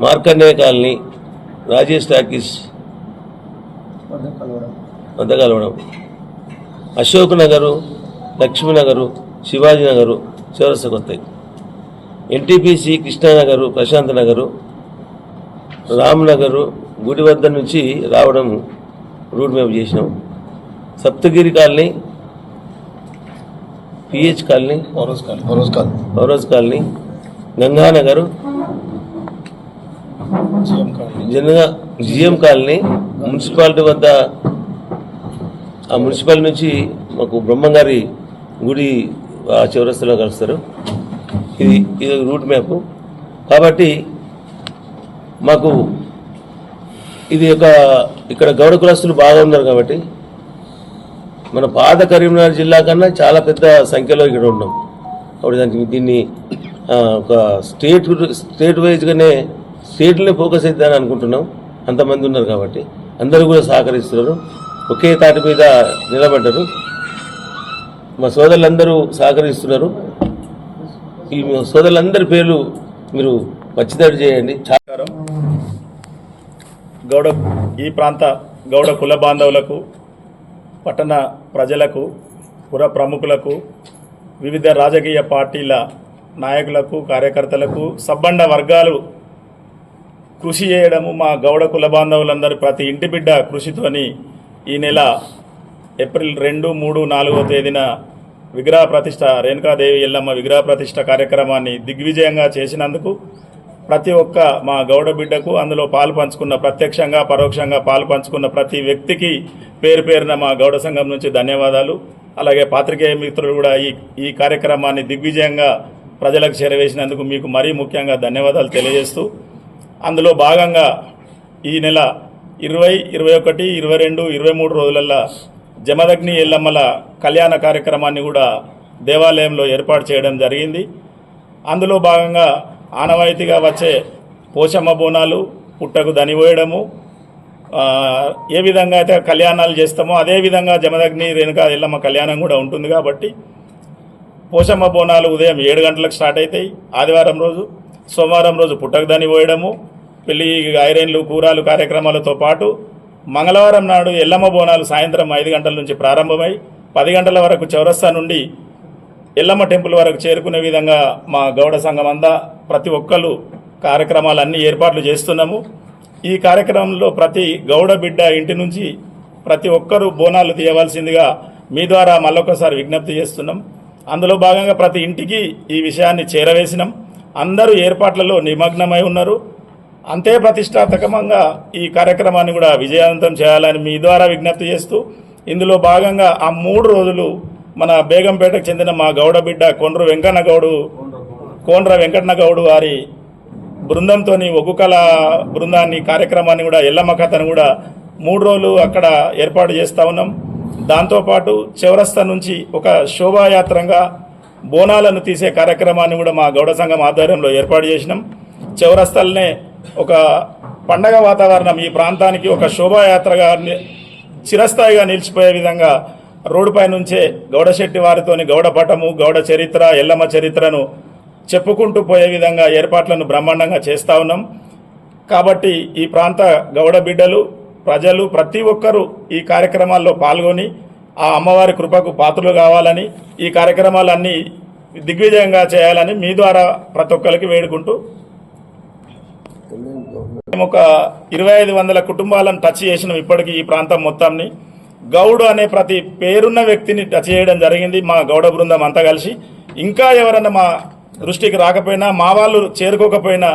[SPEAKER 12] మార్కండేయ కాలనీ, రాజేష్ టాకీస్ వద్ద కలవడం, అశోక్ నగరు, లక్ష్మీనగరు, శివాజీ నగరు చౌరస్తాకు వస్తాయి. ఎన్టీపీసీ, కృష్ణానగరు, ప్రశాంత్ నగరు, రామ్నగరు, గుడి వద్ద నుంచి రావడం రూట్ మ్యాప్ చేసినాం. Saptagiri colony, PH colony, Feroz colony, Ganganagar, GM colony, municipality వద్ద, ఆ మున్సిపాలిటీ నుంచి మాకు బ్రహ్మంగారి గుడి ఆ చౌరస్తాలో కలుస్తారు. ఇది రూట్ మ్యాప్. కాబట్టి మాకు ఇది ఇక్కడ గౌడ కులస్తులు బాగా ఉన్నారు. కాబట్టి మన పాత కరీంనగర్ జిల్లా కన్నా చాలా పెద్ద సంఖ్యలో ఇక్కడ ఉన్నాం. కాబట్టి దీన్ని ఒక స్టేట్ వైజ్గానే స్టేట్లోనే ఫోకస్ అవుతుందని అనుకుంటున్నాం. అంతమంది ఉన్నారు కాబట్టి అందరూ కూడా సహకరిస్తున్నారు, ఒకే తాటి మీద నిలబడ్డారు. మా సోదరులందరూ సహకరిస్తున్నారు. ఈ సోదరులందరి పేర్లు మీరు మచ్చిదడి చేయండి.
[SPEAKER 13] ఈ ప్రాంత గౌడ కుల బాంధవులకు, పట్టణ ప్రజలకు, పుర ప్రముఖులకు, వివిధ రాజకీయ పార్టీల నాయకులకు, కార్యకర్తలకు, సబ్బండ వర్గాలు కృషి చేయడము, మా గౌడ కుల బాంధవులందరూ ప్రతి ఇంటి బిడ్డ కృషితోని ఈ నెల ఏప్రిల్ 2, 3, 4వ తేదీన విగ్రహ ప్రతిష్ట, రేణుకాదేవి ఎల్లమ్మ విగ్రహ ప్రతిష్ట కార్యక్రమాన్ని దిగ్విజయంగా చేసినందుకు ప్రతి ఒక్క మా గౌడ బిడ్డకు, అందులో పాలు పంచుకున్న, ప్రత్యక్షంగా పరోక్షంగా పాలు పంచుకున్న ప్రతి వ్యక్తికి పేరు పేరున మా గౌడ సంఘం నుంచి ధన్యవాదాలు. అలాగే పాత్రికేయ మిత్రులు కూడా ఈ కార్యక్రమాన్ని దిగ్విజయంగా ప్రజలకు చేరవేసినందుకు మీకు మరీ ముఖ్యంగా ధన్యవాదాలు తెలియజేస్తూ, అందులో భాగంగా ఈ నెల 20, 21, 22, 23 రోజులల్లో జమదగ్ని ఎల్లమ్మల కళ్యాణ కార్యక్రమాన్ని కూడా దేవాలయంలో ఏర్పాటు చేయడం జరిగింది. అందులో భాగంగా ఆనవాయితీగా వచ్చే పోషమ్మ బోనాలు, పుట్టకు దనిపోయడము, ఏ విధంగా అయితే కళ్యాణాలు చేస్తామో అదేవిధంగా జమదగ్ని రేణుకా ఎల్లమ్మ కళ్యాణం కూడా ఉంటుంది. కాబట్టి పోషమ్మ బోనాలు ఉదయం 7 గంటలకు స్టార్ట్ అవుతాయి ఆదివారం రోజు. సోమవారం రోజు పుట్టకు దనిపోయడము, పెళ్లి ఐరన్లు, కూరాలు కార్యక్రమాలతో పాటు మంగళవారం నాడు ఎల్లమ్మ బోనాలు సాయంత్రం 5 గంటల నుంచి ప్రారంభమై 10 గంటల వరకు చౌరస్తా నుండి ఎల్లమ్మ టెంపుల్ వరకు చేరుకునే విధంగా మా గౌడ సంఘం అంతా ప్రతి ఒక్కరు కార్యక్రమాలన్నీ ఏర్పాట్లు చేస్తున్నాము. ఈ కార్యక్రమంలో ప్రతి గౌడ బిడ్డ ఇంటి నుంచి ప్రతి ఒక్కరూ బోనాలు తీయవలసిందిగా మీ ద్వారా మళ్ళొకసారి విజ్ఞప్తి చేస్తున్నాం. అందులో భాగంగా ప్రతి ఇంటికి ఈ విషయాన్ని చేరవేసినాం. అందరూ ఏర్పాట్లలో నిమగ్నమై ఉన్నారు. అంతే ప్రతిష్టాత్మకంగా ఈ కార్యక్రమాన్ని కూడా విజయవంతం చేయాలని మీ ద్వారా విజ్ఞప్తి చేస్తూ, ఇందులో భాగంగా ఆ 3 రోజులు మన బేగంపేటకు చెందిన మా గౌడ బిడ్డ కోండ్ర వెంకన్న గౌడు వారి బృందంతో ఒగ్గు కళ బృందాన్ని కార్యక్రమాన్ని కూడా ఎల్లమ్మ కథను కూడా 3 రోజులు అక్కడ ఏర్పాటు చేస్తూ ఉన్నాం. దాంతోపాటు చౌరస్తా నుంచి ఒక శోభాయాత్రంగా బోనాలను తీసే కార్యక్రమాన్ని కూడా మా గౌడ సంఘం ఆధ్వర్యంలో ఏర్పాటు చేసినాం. చౌరస్తాలనే ఒక పండగ వాతావరణం ఈ ప్రాంతానికి ఒక శోభాయాత్రగా చిరస్థాయిగా నిలిచిపోయే విధంగా రోడ్డుపై నుంచే గౌడశెట్టి వారితోని గౌడ పటము, గౌడ చరిత్ర, ఎల్లమ్మ చరిత్రను చెప్పుకుంటూ పోయే విధంగా ఏర్పాట్లను బ్రహ్మాండంగా చేస్తూ ఉన్నాం. కాబట్టి ఈ ప్రాంత గౌడ బిడ్డలు, ప్రజలు ప్రతి ఒక్కరూ ఈ కార్యక్రమాల్లో పాల్గొని ఆ అమ్మవారి కృపకు పాత్రలు కావాలని, ఈ కార్యక్రమాలన్నీ దిగ్విజయంగా చేయాలని మీ ద్వారా ప్రతి ఒక్కరికి వేడుకుంటూ, మేము ఒక 2500 కుటుంబాలను టచ్ చేసినాం ఇప్పటికీ. ఈ ప్రాంతం మొత్తాన్ని గౌడు అనే ప్రతి పేరున్న వ్యక్తిని టచ్ చేయడం జరిగింది మా గౌడ బృందం అంతా కలిసి. ఇంకా ఎవరన్నా మా దృష్టికి రాకపోయినా, మా వాళ్ళు చేరుకోకపోయినా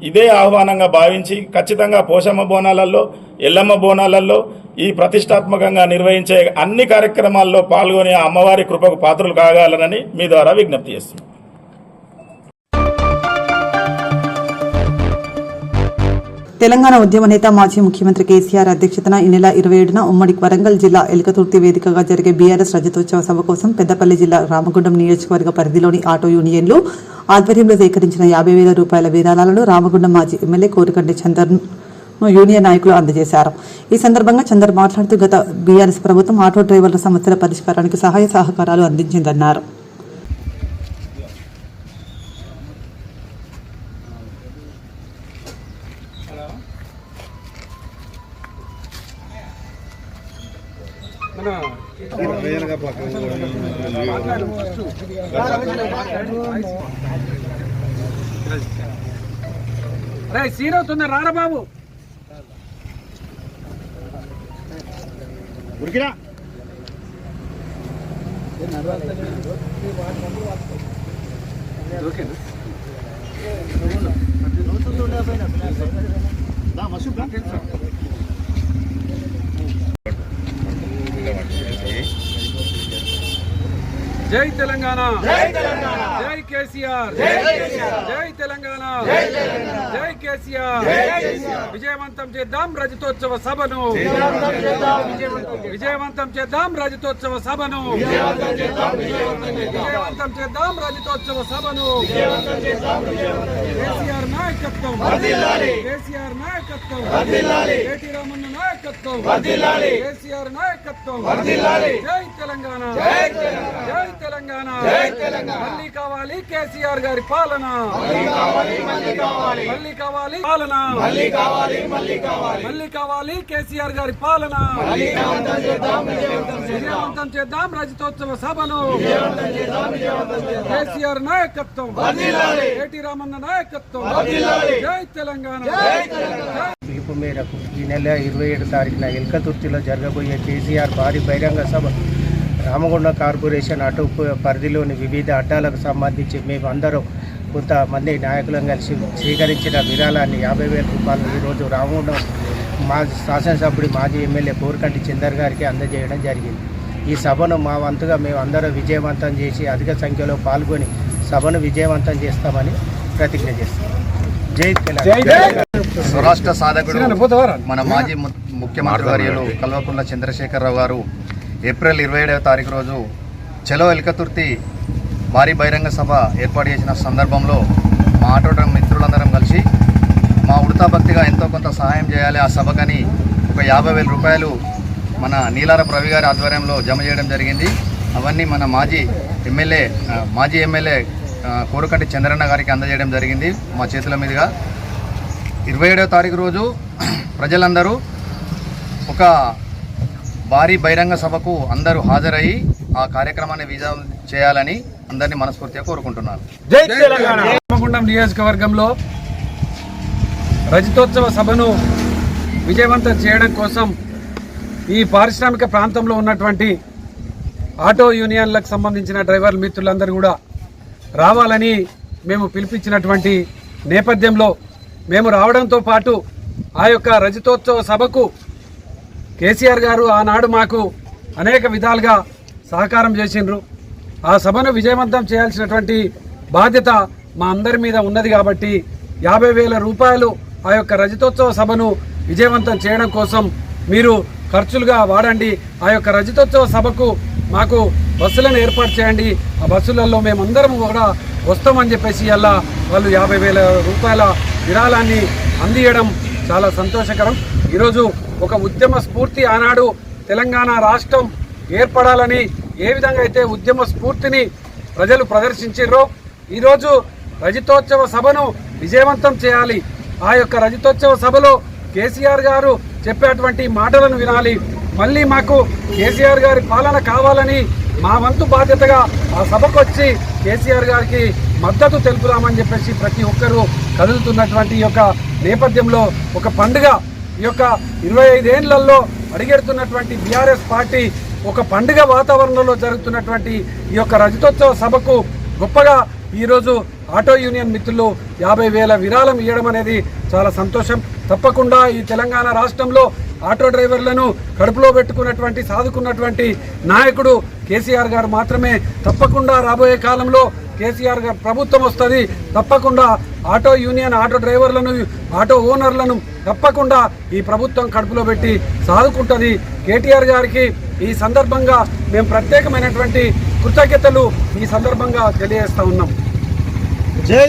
[SPEAKER 13] ఇదే ఆహ్వానంగా భావించి ఖచ్చితంగా పోషమ్మ బోనాలలో, ఎల్లమ్మ బోనాలలో ఈ ప్రతిష్టాత్మకంగా నిర్వహించే అన్ని కార్యక్రమాల్లో పాల్గొని ఆ అమ్మవారి కృపకు పాత్రలు కాగలరని మీ ద్వారా విజ్ఞప్తి చేస్తున్నాం.
[SPEAKER 2] తెలంగాణ ఉద్యమ నేత మాజీ ముఖ్యమంత్రి కేసీఆర్ అధ్యక్షతన ఈ నెల 27న ఉమ్మడి వరంగల్ జిల్లా ఎల్కతుర్తి వేదికగా జరిగే బీఆర్ఎస్ రజతోత్సవ సభ కోసం పెద్దపల్లి జిల్లా రామగుండం నియోజకవర్గ పరిధిలోని ఆటో యూనియన్లు ఆధ్వర్యంలో సేకరించిన 50,000 రూపాయల విరాళాలను రామగుండం మాజీ ఎమ్మెల్యే కోరుకంటి చందర్ యూనియన్ నాయకులు అందజేశారు. ఈ సందర్భంగా చందర్ మాట్లాడుతూ గత బీఆర్ఎస్ ప్రభుత్వం ఆటో డ్రైవర్ల సమస్యల పరిష్కారానికి సహాయ సహకారాలు అందించిందన్నారు.
[SPEAKER 5] సీన్ అవుతుంది రారా బాబు. ఉరికిరా
[SPEAKER 10] జై తెలంగాణ, జై కేసీఆర్, జై తెలంగాణ, జై కేసీఆర్. విజయవంతం చేద్దాం రజతోత్సవ సభను, విజయవంతం చేద్దాం రజతోత్సవ సభను, విజయవంతం చేద్దాం రజతోత్సవ సభను. కేసీఆర్ నాయకత్వం, కేసీఆర్ నాయకత్వం, కేటీ రామన్న నాయకత్వం, కేసీఆర్ నాయకత్వం. జై తెలంగాణ, జై తెలంగాణ. మళ్ళీ కావాలి కేసీఆర్ గారి పాలన, మళ్ళీ కావాలి పాలన, మళ్ళీ కావాలి కేసీఆర్ గారి పాలన. విజయవంతం చేద్దాం రజతోత్సవ సభను. కేసీఆర్ నాయకత్వం, కేటీ రామన్న నాయకత్వం. జై తెలంగాణ.
[SPEAKER 14] పిలుపు మేరకు ఈ నెల 27 తారీఖున ఎల్కతుర్తిలో జరగబోయే కేసీఆర్ భారీ బహిరంగ సభ రామగుండం కార్పొరేషన్ అటు పరిధిలోని వివిధ అడ్డాలకు సంబంధించి మేము అందరం కొంతమంది నాయకులను కలిసి స్వీకరించిన విరాళాన్ని 50,000 రూపాయలు ఈరోజు రామగుండం శాసనసభ్యుడి మాజీ ఎమ్మెల్యే కోరకంటి చందర్ గారికి అందజేయడం జరిగింది. ఈ సభను మా వంతుగా మేము అందరం విజయవంతం చేసి అధిక సంఖ్యలో పాల్గొని సభను విజయవంతం చేస్తామని ప్రతిజ్ఞ చేస్తాం. జై తెలంగాణ.
[SPEAKER 3] స్వరాష్ట్ర సాధకుడు మన మాజీ ముఖ్యమంత్రి వర్యులు కల్వకుంట్ల చంద్రశేఖరరావు గారు ఏప్రిల్ 27వ తారీఖు రోజు చలో ఎల్కతుర్తి భారీ బహిరంగ సభ ఏర్పాటు చేసిన సందర్భంలో మా ఆటో మిత్రులందరం కలిసి మా ఉడతా భక్తిగా ఎంతో కొంత సహాయం చేయాలి ఆ సభకని ఒక 50,000 రూపాయలు మన నీలారపు రవి గారి ఆధ్వర్యంలో జమ చేయడం జరిగింది. అవన్నీ మన మాజీ ఎమ్మెల్యే కోరకంటి చంద్రన్న గారికి అందజేయడం జరిగింది మా చేతుల మీదుగా. 27వ తారీఖు రోజు ప్రజలందరూ ఒక భారీ బహిరంగ సభకు అందరూ హాజరయ్యి ఆ కార్యక్రమాన్ని విజయం చేయాలని అందరినీ మనస్ఫూర్తిగా కోరుకుంటున్నాను.
[SPEAKER 10] జై తెలంగాణ. రామగుండం నియోజకవర్గంలో రజతోత్సవ సభను విజయవంతం చేయడం కోసం ఈ పారిశ్రామిక ప్రాంతంలో ఉన్నటువంటి ఆటో యూనియన్లకు సంబంధించిన డ్రైవర్ మిత్రులందరూ కూడా రావాలని మేము పిలిపించినటువంటి నేపథ్యంలో మేము రావడంతో పాటు ఆ యొక్క రజతోత్సవ సభకు కేసీఆర్ గారు ఆనాడు మాకు అనేక విధాలుగా సహకారం చేసిండ్రు. ఆ సభను విజయవంతం చేయాల్సినటువంటి బాధ్యత మా అందరి మీద ఉన్నది కాబట్టి 50,000 రూపాయలు ఆ యొక్క రజతోత్సవ సభను విజయవంతం చేయడం కోసం మీరు ఖర్చులుగా వాడండి. ఆ యొక్క రజతోత్సవ సభకు మాకు బస్సులను ఏర్పాటు చేయండి. ఆ బస్సులలో మేమందరం కూడా వస్తామని చెప్పేసి అలా వాళ్ళు 50,000 రూపాయల విరాళాన్ని అందియడం చాలా సంతోషకరం. ఈరోజు ఒక ఉద్యమ స్ఫూర్తి ఆనాడు తెలంగాణ రాష్ట్రం ఏర్పడాలని ఏ విధంగా అయితే ఉద్యమ స్ఫూర్తిని ప్రజలు ప్రదర్శించారో ఈరోజు రజతోత్సవ సభను విజయవంతం చేయాలి. ఆ యొక్క రజతోత్సవ సభలో కేసీఆర్ గారు చెప్పేటువంటి మాటలను వినాలి. మళ్ళీ మాకు కేసీఆర్ గారి పాలన కావాలని మా వంతు బాధ్యతగా ఆ సభకు వచ్చి కేసీఆర్ గారికి మద్దతు తెలుపుదామని చెప్పేసి ప్రతి ఒక్కరూ కదులుతున్నటువంటి ఈ యొక్క నేపథ్యంలో ఒక పండుగ ఈ యొక్క 25 ఏళ్లలో అడిగెడుతున్నటువంటి బీఆర్ఎస్ పార్టీ ఒక పండుగ వాతావరణంలో జరుగుతున్నటువంటి ఈ యొక్క రజతోత్సవ సభకు గొప్పగా ఈరోజు ఆటో యూనియన్ మిత్రులు 50,000 విరాళం ఇవ్వడం అనేది చాలా సంతోషం. తప్పకుండా ఈ తెలంగాణ రాష్ట్రంలో ఆటో డ్రైవర్లను కడుపులో పెట్టుకున్నటువంటి సాదుకున్నటువంటి నాయకుడు కేసీఆర్ గారు మాత్రమే. తప్పకుండా రాబోయే కాలంలో కేసీఆర్ గారు ప్రభుత్వం వస్తుంది. తప్పకుండా ఆటో యూనియన్ ఆటో డ్రైవర్లను ఆటో ఓనర్లను తప్పకుండా ఈ ప్రభుత్వం కడుపులో పెట్టి సాదుకుంటుంది. కేటీఆర్ గారికి ఈ సందర్భంగా మేము ప్రత్యేకమైనటువంటి కృతజ్ఞతలు ఈ సందర్భంగా తెలియజేస్తా ఉన్నాం.
[SPEAKER 2] జై.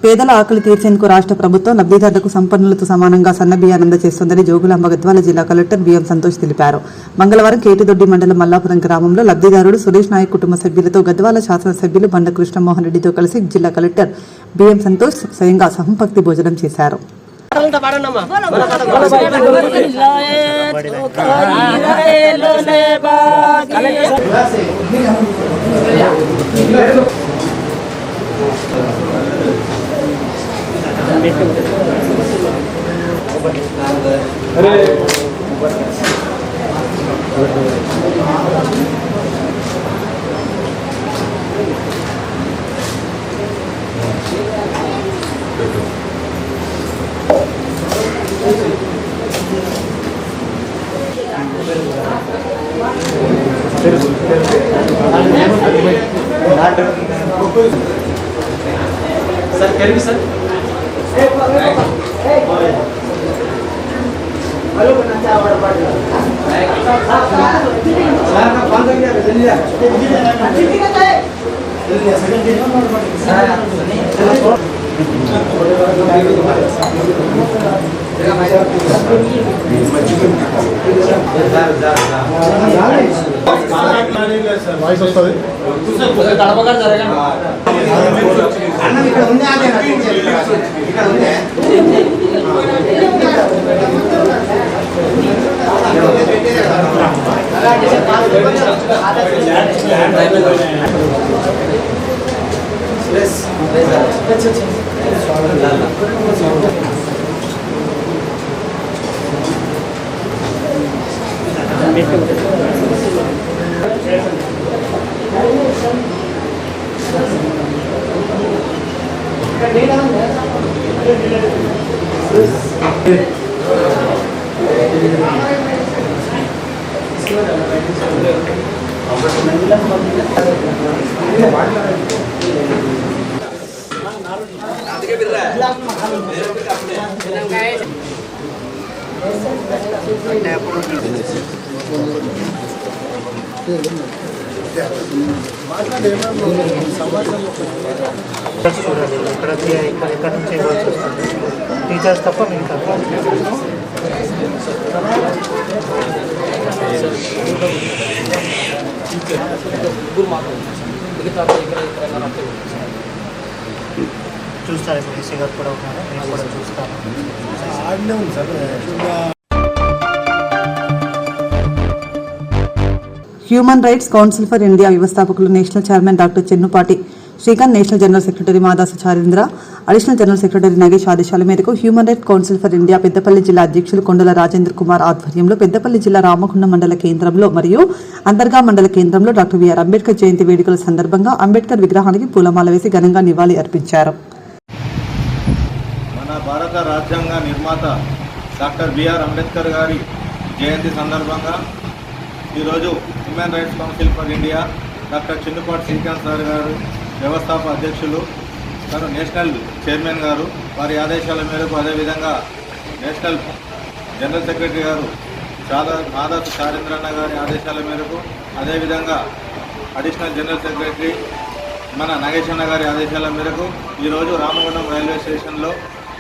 [SPEAKER 2] పేదల ఆకలి తీర్చేందుకు రాష్ట్ర ప్రభుత్వం లబ్ధిదారులకు సంపన్నులతో సమానంగా సన్నబియ్యాన్ని అందజేస్తోందని జోగులాంబ గద్వాల జిల్లా కలెక్టర్ బిఎం సంతోష్ తెలిపారు. మంగళవారం కేటిదొడ్డి మండలం మల్లాపురం గ్రామంలో లబ్ధిదారుడు సురేష్ నాయక్ కుటుంబ సభ్యులతో గద్వాల శాసనసభ్యులు బండ కృష్ణమోహన్ రెడ్డితో కలిసి జిల్లా కలెక్టర్ బిఎం సంతోష్ స్వయంగా సంపక్తి భోజనం చేశారు.
[SPEAKER 3] వాయిస్ వస్తుంది.
[SPEAKER 14] ఇక్కడ నుంచి ఇవ్వాల్సి వస్తుంది టీచర్స్ తప్ప మీకు చూస్తారు. ఇప్పుడు ఈసీ గారు కూడా ఉన్నారు, నేను కూడా చూస్తాను.
[SPEAKER 2] Human rights council for India వ్యవస్థాపకులు national chairman doctor Chennupati Srikanth, national general secretary Madasu Charendra, additional general secretary Nagesh ఆదేశాల మేరకు human rights council for India Peddapalli జిల్లా అధ్యక్షులు కొండల రాజేంద్ర కుమార్ ఆధ్వర్యంలో పెద్దపల్లి జిల్లా రామగుండం మండల కేంద్రంలో మరియు అంతర్గా మండల కేంద్రంలో డాక్టర్ బిఆర్ అంబేద్కర్ జయంతి వేడుకల సందర్భంగా అంబేద్కర్ విగ్రహానికి పూలమాల వేసి ఘనంగా నివాళి అర్పించారు.
[SPEAKER 3] మన భారత రాజ్యాంగ నిర్మాత డాక్టర్ బిఆర్ అంబేద్కర్ గారి జయంతి సందర్భంగా ఈరోజు human rights council for India doctor Chennupati Srikanth sir గారు వ్యవస్థాపక అధ్యక్షులు, తను నేషనల్ చైర్మన్ గారు వారి ఆదేశాల మేరకు, అదేవిధంగా నేషనల్ జనరల్ సెక్రటరీ గారు మాదాసు చారేంద్రన్న గారి ఆదేశాల మేరకు, అదేవిధంగా అడిషనల్ జనరల్ సెక్రటరీ మన నగేష్ అన్న గారి ఆదేశాల మేరకు ఈరోజు రామగుండం రైల్వే స్టేషన్లో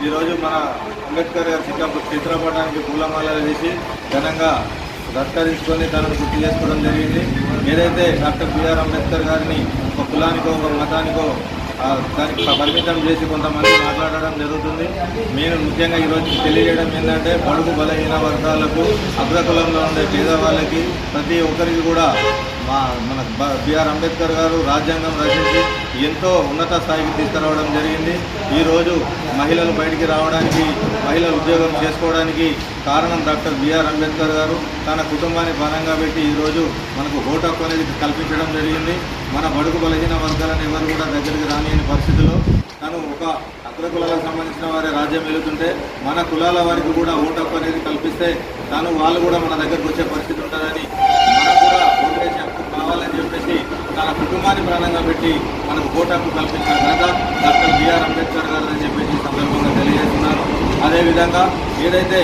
[SPEAKER 3] ఈరోజు మన అంబేద్కర్ గారి చిత్రపటానికి పూలమాలలు వేసి ఘనంగా సత్కరించుకొని తనను గుర్తు చేసుకోవడం జరిగింది. ఏదైతే డాక్టర్ బిఆర్ అంబేద్కర్ గారిని ఒక కులానికో ఒక మతానికో దానికి పరిమితం చేసి కొంతమంది మాట్లాడడం జరుగుతుంది. నేను ముఖ్యంగా ఈరోజు తెలియజేయడం ఏంటంటే బడుగు బలహీన వర్గాలకు, అగ్రకులంలో ఉండే పేదవాళ్ళకి ప్రతి ఒక్కరికి కూడా మన బిఆర్ అంబేద్కర్ గారు రాజ్యాంగం రచించి ఎంతో ఉన్నత స్థాయికి తీసుకురావడం జరిగింది. ఈరోజు మహిళలు బయటికి రావడానికి, మహిళలు ఉద్యోగం చేసుకోవడానికి కారణం డాక్టర్ బిఆర్ అంబేద్కర్ గారు. తన కుటుంబాన్ని పరంగా పెట్టి ఈరోజు మనకు ఓటు హక్కు అనేది కల్పించడం జరిగింది. మన బడుగు బలహీన వర్గాలను ఎవరు కూడా దగ్గరికి రానియని పరిస్థితిలో తను ఒక అగ్రకులాలకు సంబంధించిన వారి రాజ్యం వెళుతుంటే మన కులాల వారికి కూడా ఓటు హక్కు అనేది కల్పిస్తే వాళ్ళు కూడా మన దగ్గరకు వచ్చే పరిస్థితి ఉంటుందని, మనకు కూడా ఓటు వేసే హక్కు కావాలని చెప్పేసి తన కుటుంబాన్ని ప్రాణంగా పెట్టి మనకు ఓటు హక్కు కల్పించిన ఘనత డాక్టర్ బిఆర్ అంబేద్కర్ గారు అని చెప్పేసి ఈ సందర్భంగా తెలియజేస్తున్నారు. అదేవిధంగా ఏదైతే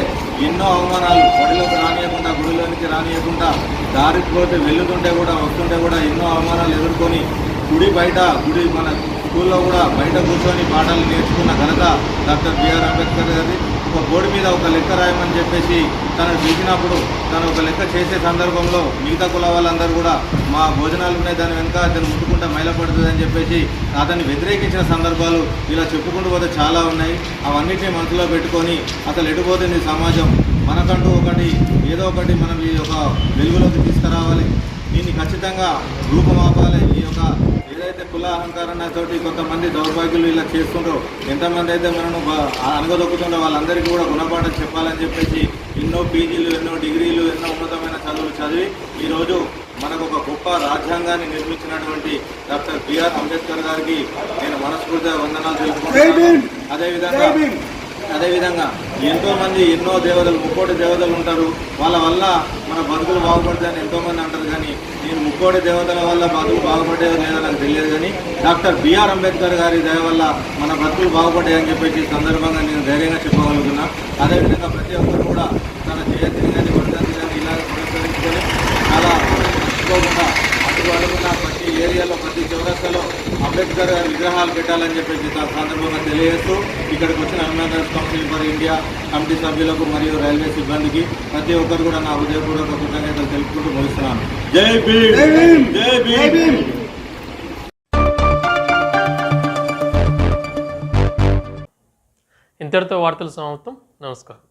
[SPEAKER 3] ఎన్నో అవమానాలు బడిలోకి రానియకుండా, గుడిలోనికి రానియకుండా, దారికి పోతే వెళ్తుంటే కూడా వస్తుంటే కూడా ఎన్నో అవమానాలు ఎదుర్కొని గుడి మన స్కూల్లో కూడా బయట కూర్చొని పాఠాలు నేర్చుకున్న ఘనత డాక్టర్ బిఆర్ అంబేద్కర్ గారి. ఒక బోర్డు మీద ఒక లెక్క రాయమని చెప్పేసి తనను పిలిచినప్పుడు తను ఒక లెక్క చేసే సందర్భంలో మిగతా కుల వాళ్ళందరూ కూడా మా భోజనాలు ఉన్నాయి, దాని వెనుక అతను ముట్టుకుంటే మైలపడుతుంది అని చెప్పేసి అతన్ని వ్యతిరేకించిన సందర్భాలు ఇలా చెప్పుకుంటూ పోతే చాలా ఉన్నాయి. అవన్నిటినీ మనసులో పెట్టుకొని అసలు ఎటుపోతుంది సమాజం, మనకంటూ ఏదో ఒకటి మనం ఈ యొక్క వెలుగులోకి తీసుకురావాలి, దీన్ని ఖచ్చితంగా రూపమాపాలి. ఈ యొక్క ఏదైతే కుల అహంకారంతో కొంతమంది దౌర్భాగ్యులు ఇలా చేస్తుండ్రో, ఎంతమంది అయితే మనను అనగదొక్కుతుండో వాళ్ళందరికీ కూడా గుణపాఠం చెప్పాలని చెప్పేసి ఎన్నో పీజీలు, ఎన్నో డిగ్రీలు, ఎన్నో ఉన్నతమైన చదువులు చదివి ఈరోజు మనకు ఒక గొప్ప రాజ్యాంగాన్ని నిర్మించినటువంటి డాక్టర్ బిఆర్ అంబేద్కర్ గారికి నేను మనస్ఫూర్తిగా వందనాలు తెలుపుకుంటున్నాను. అదేవిధంగా అదేవిధంగా ఎంతోమంది ఎన్నో దేవతలు, ముక్కోటి దేవతలు ఉంటారు, వాళ్ళ వల్ల మన బతుకులు బాగుపడతాయని ఎంతోమంది అంటారు. కానీ నేను ముక్కోటి దేవతల వల్ల బతుకులు బాగుపడేది లేదో నాకు తెలియదు. కానీ డాక్టర్ బిఆర్ అంబేద్కర్ గారి దయ వల్ల మన బతుకులు బాగుపడ్డాయని చెప్పేసి ఈ సందర్భంగా నేను ధైర్యంగా చెప్పగలుగుతున్నా. అదేవిధంగా ప్రతి ఒక్కరు కూడా తన జయంతిని కానీ వర్ధంతిని కానీ ఇలా పురస్కరించుకొని చాలా మర్చిపోకుండా అడుగున ప్రతి ఏరియాలో, ప్రతి చౌరస్తాలో అంబేద్కర్ గారి విగ్రహాలు పెట్టాలని చెప్పేసి సందర్భంగా తెలియజేస్తూ ఇక్కడికి వచ్చిన Arunachal council for India committee సభ్యులకు మరియు రైల్వే సిబ్బందికి ప్రతి ఒక్కరు కూడా నా హృదయపూర్వక కృతజ్ఞతలు తెలుపుకుంటూ ముగిస్తున్నాను. జై భీమ్, జై భీమ్.
[SPEAKER 1] ఇంతటితో వార్తలు సమాప్తం. నమస్కారం.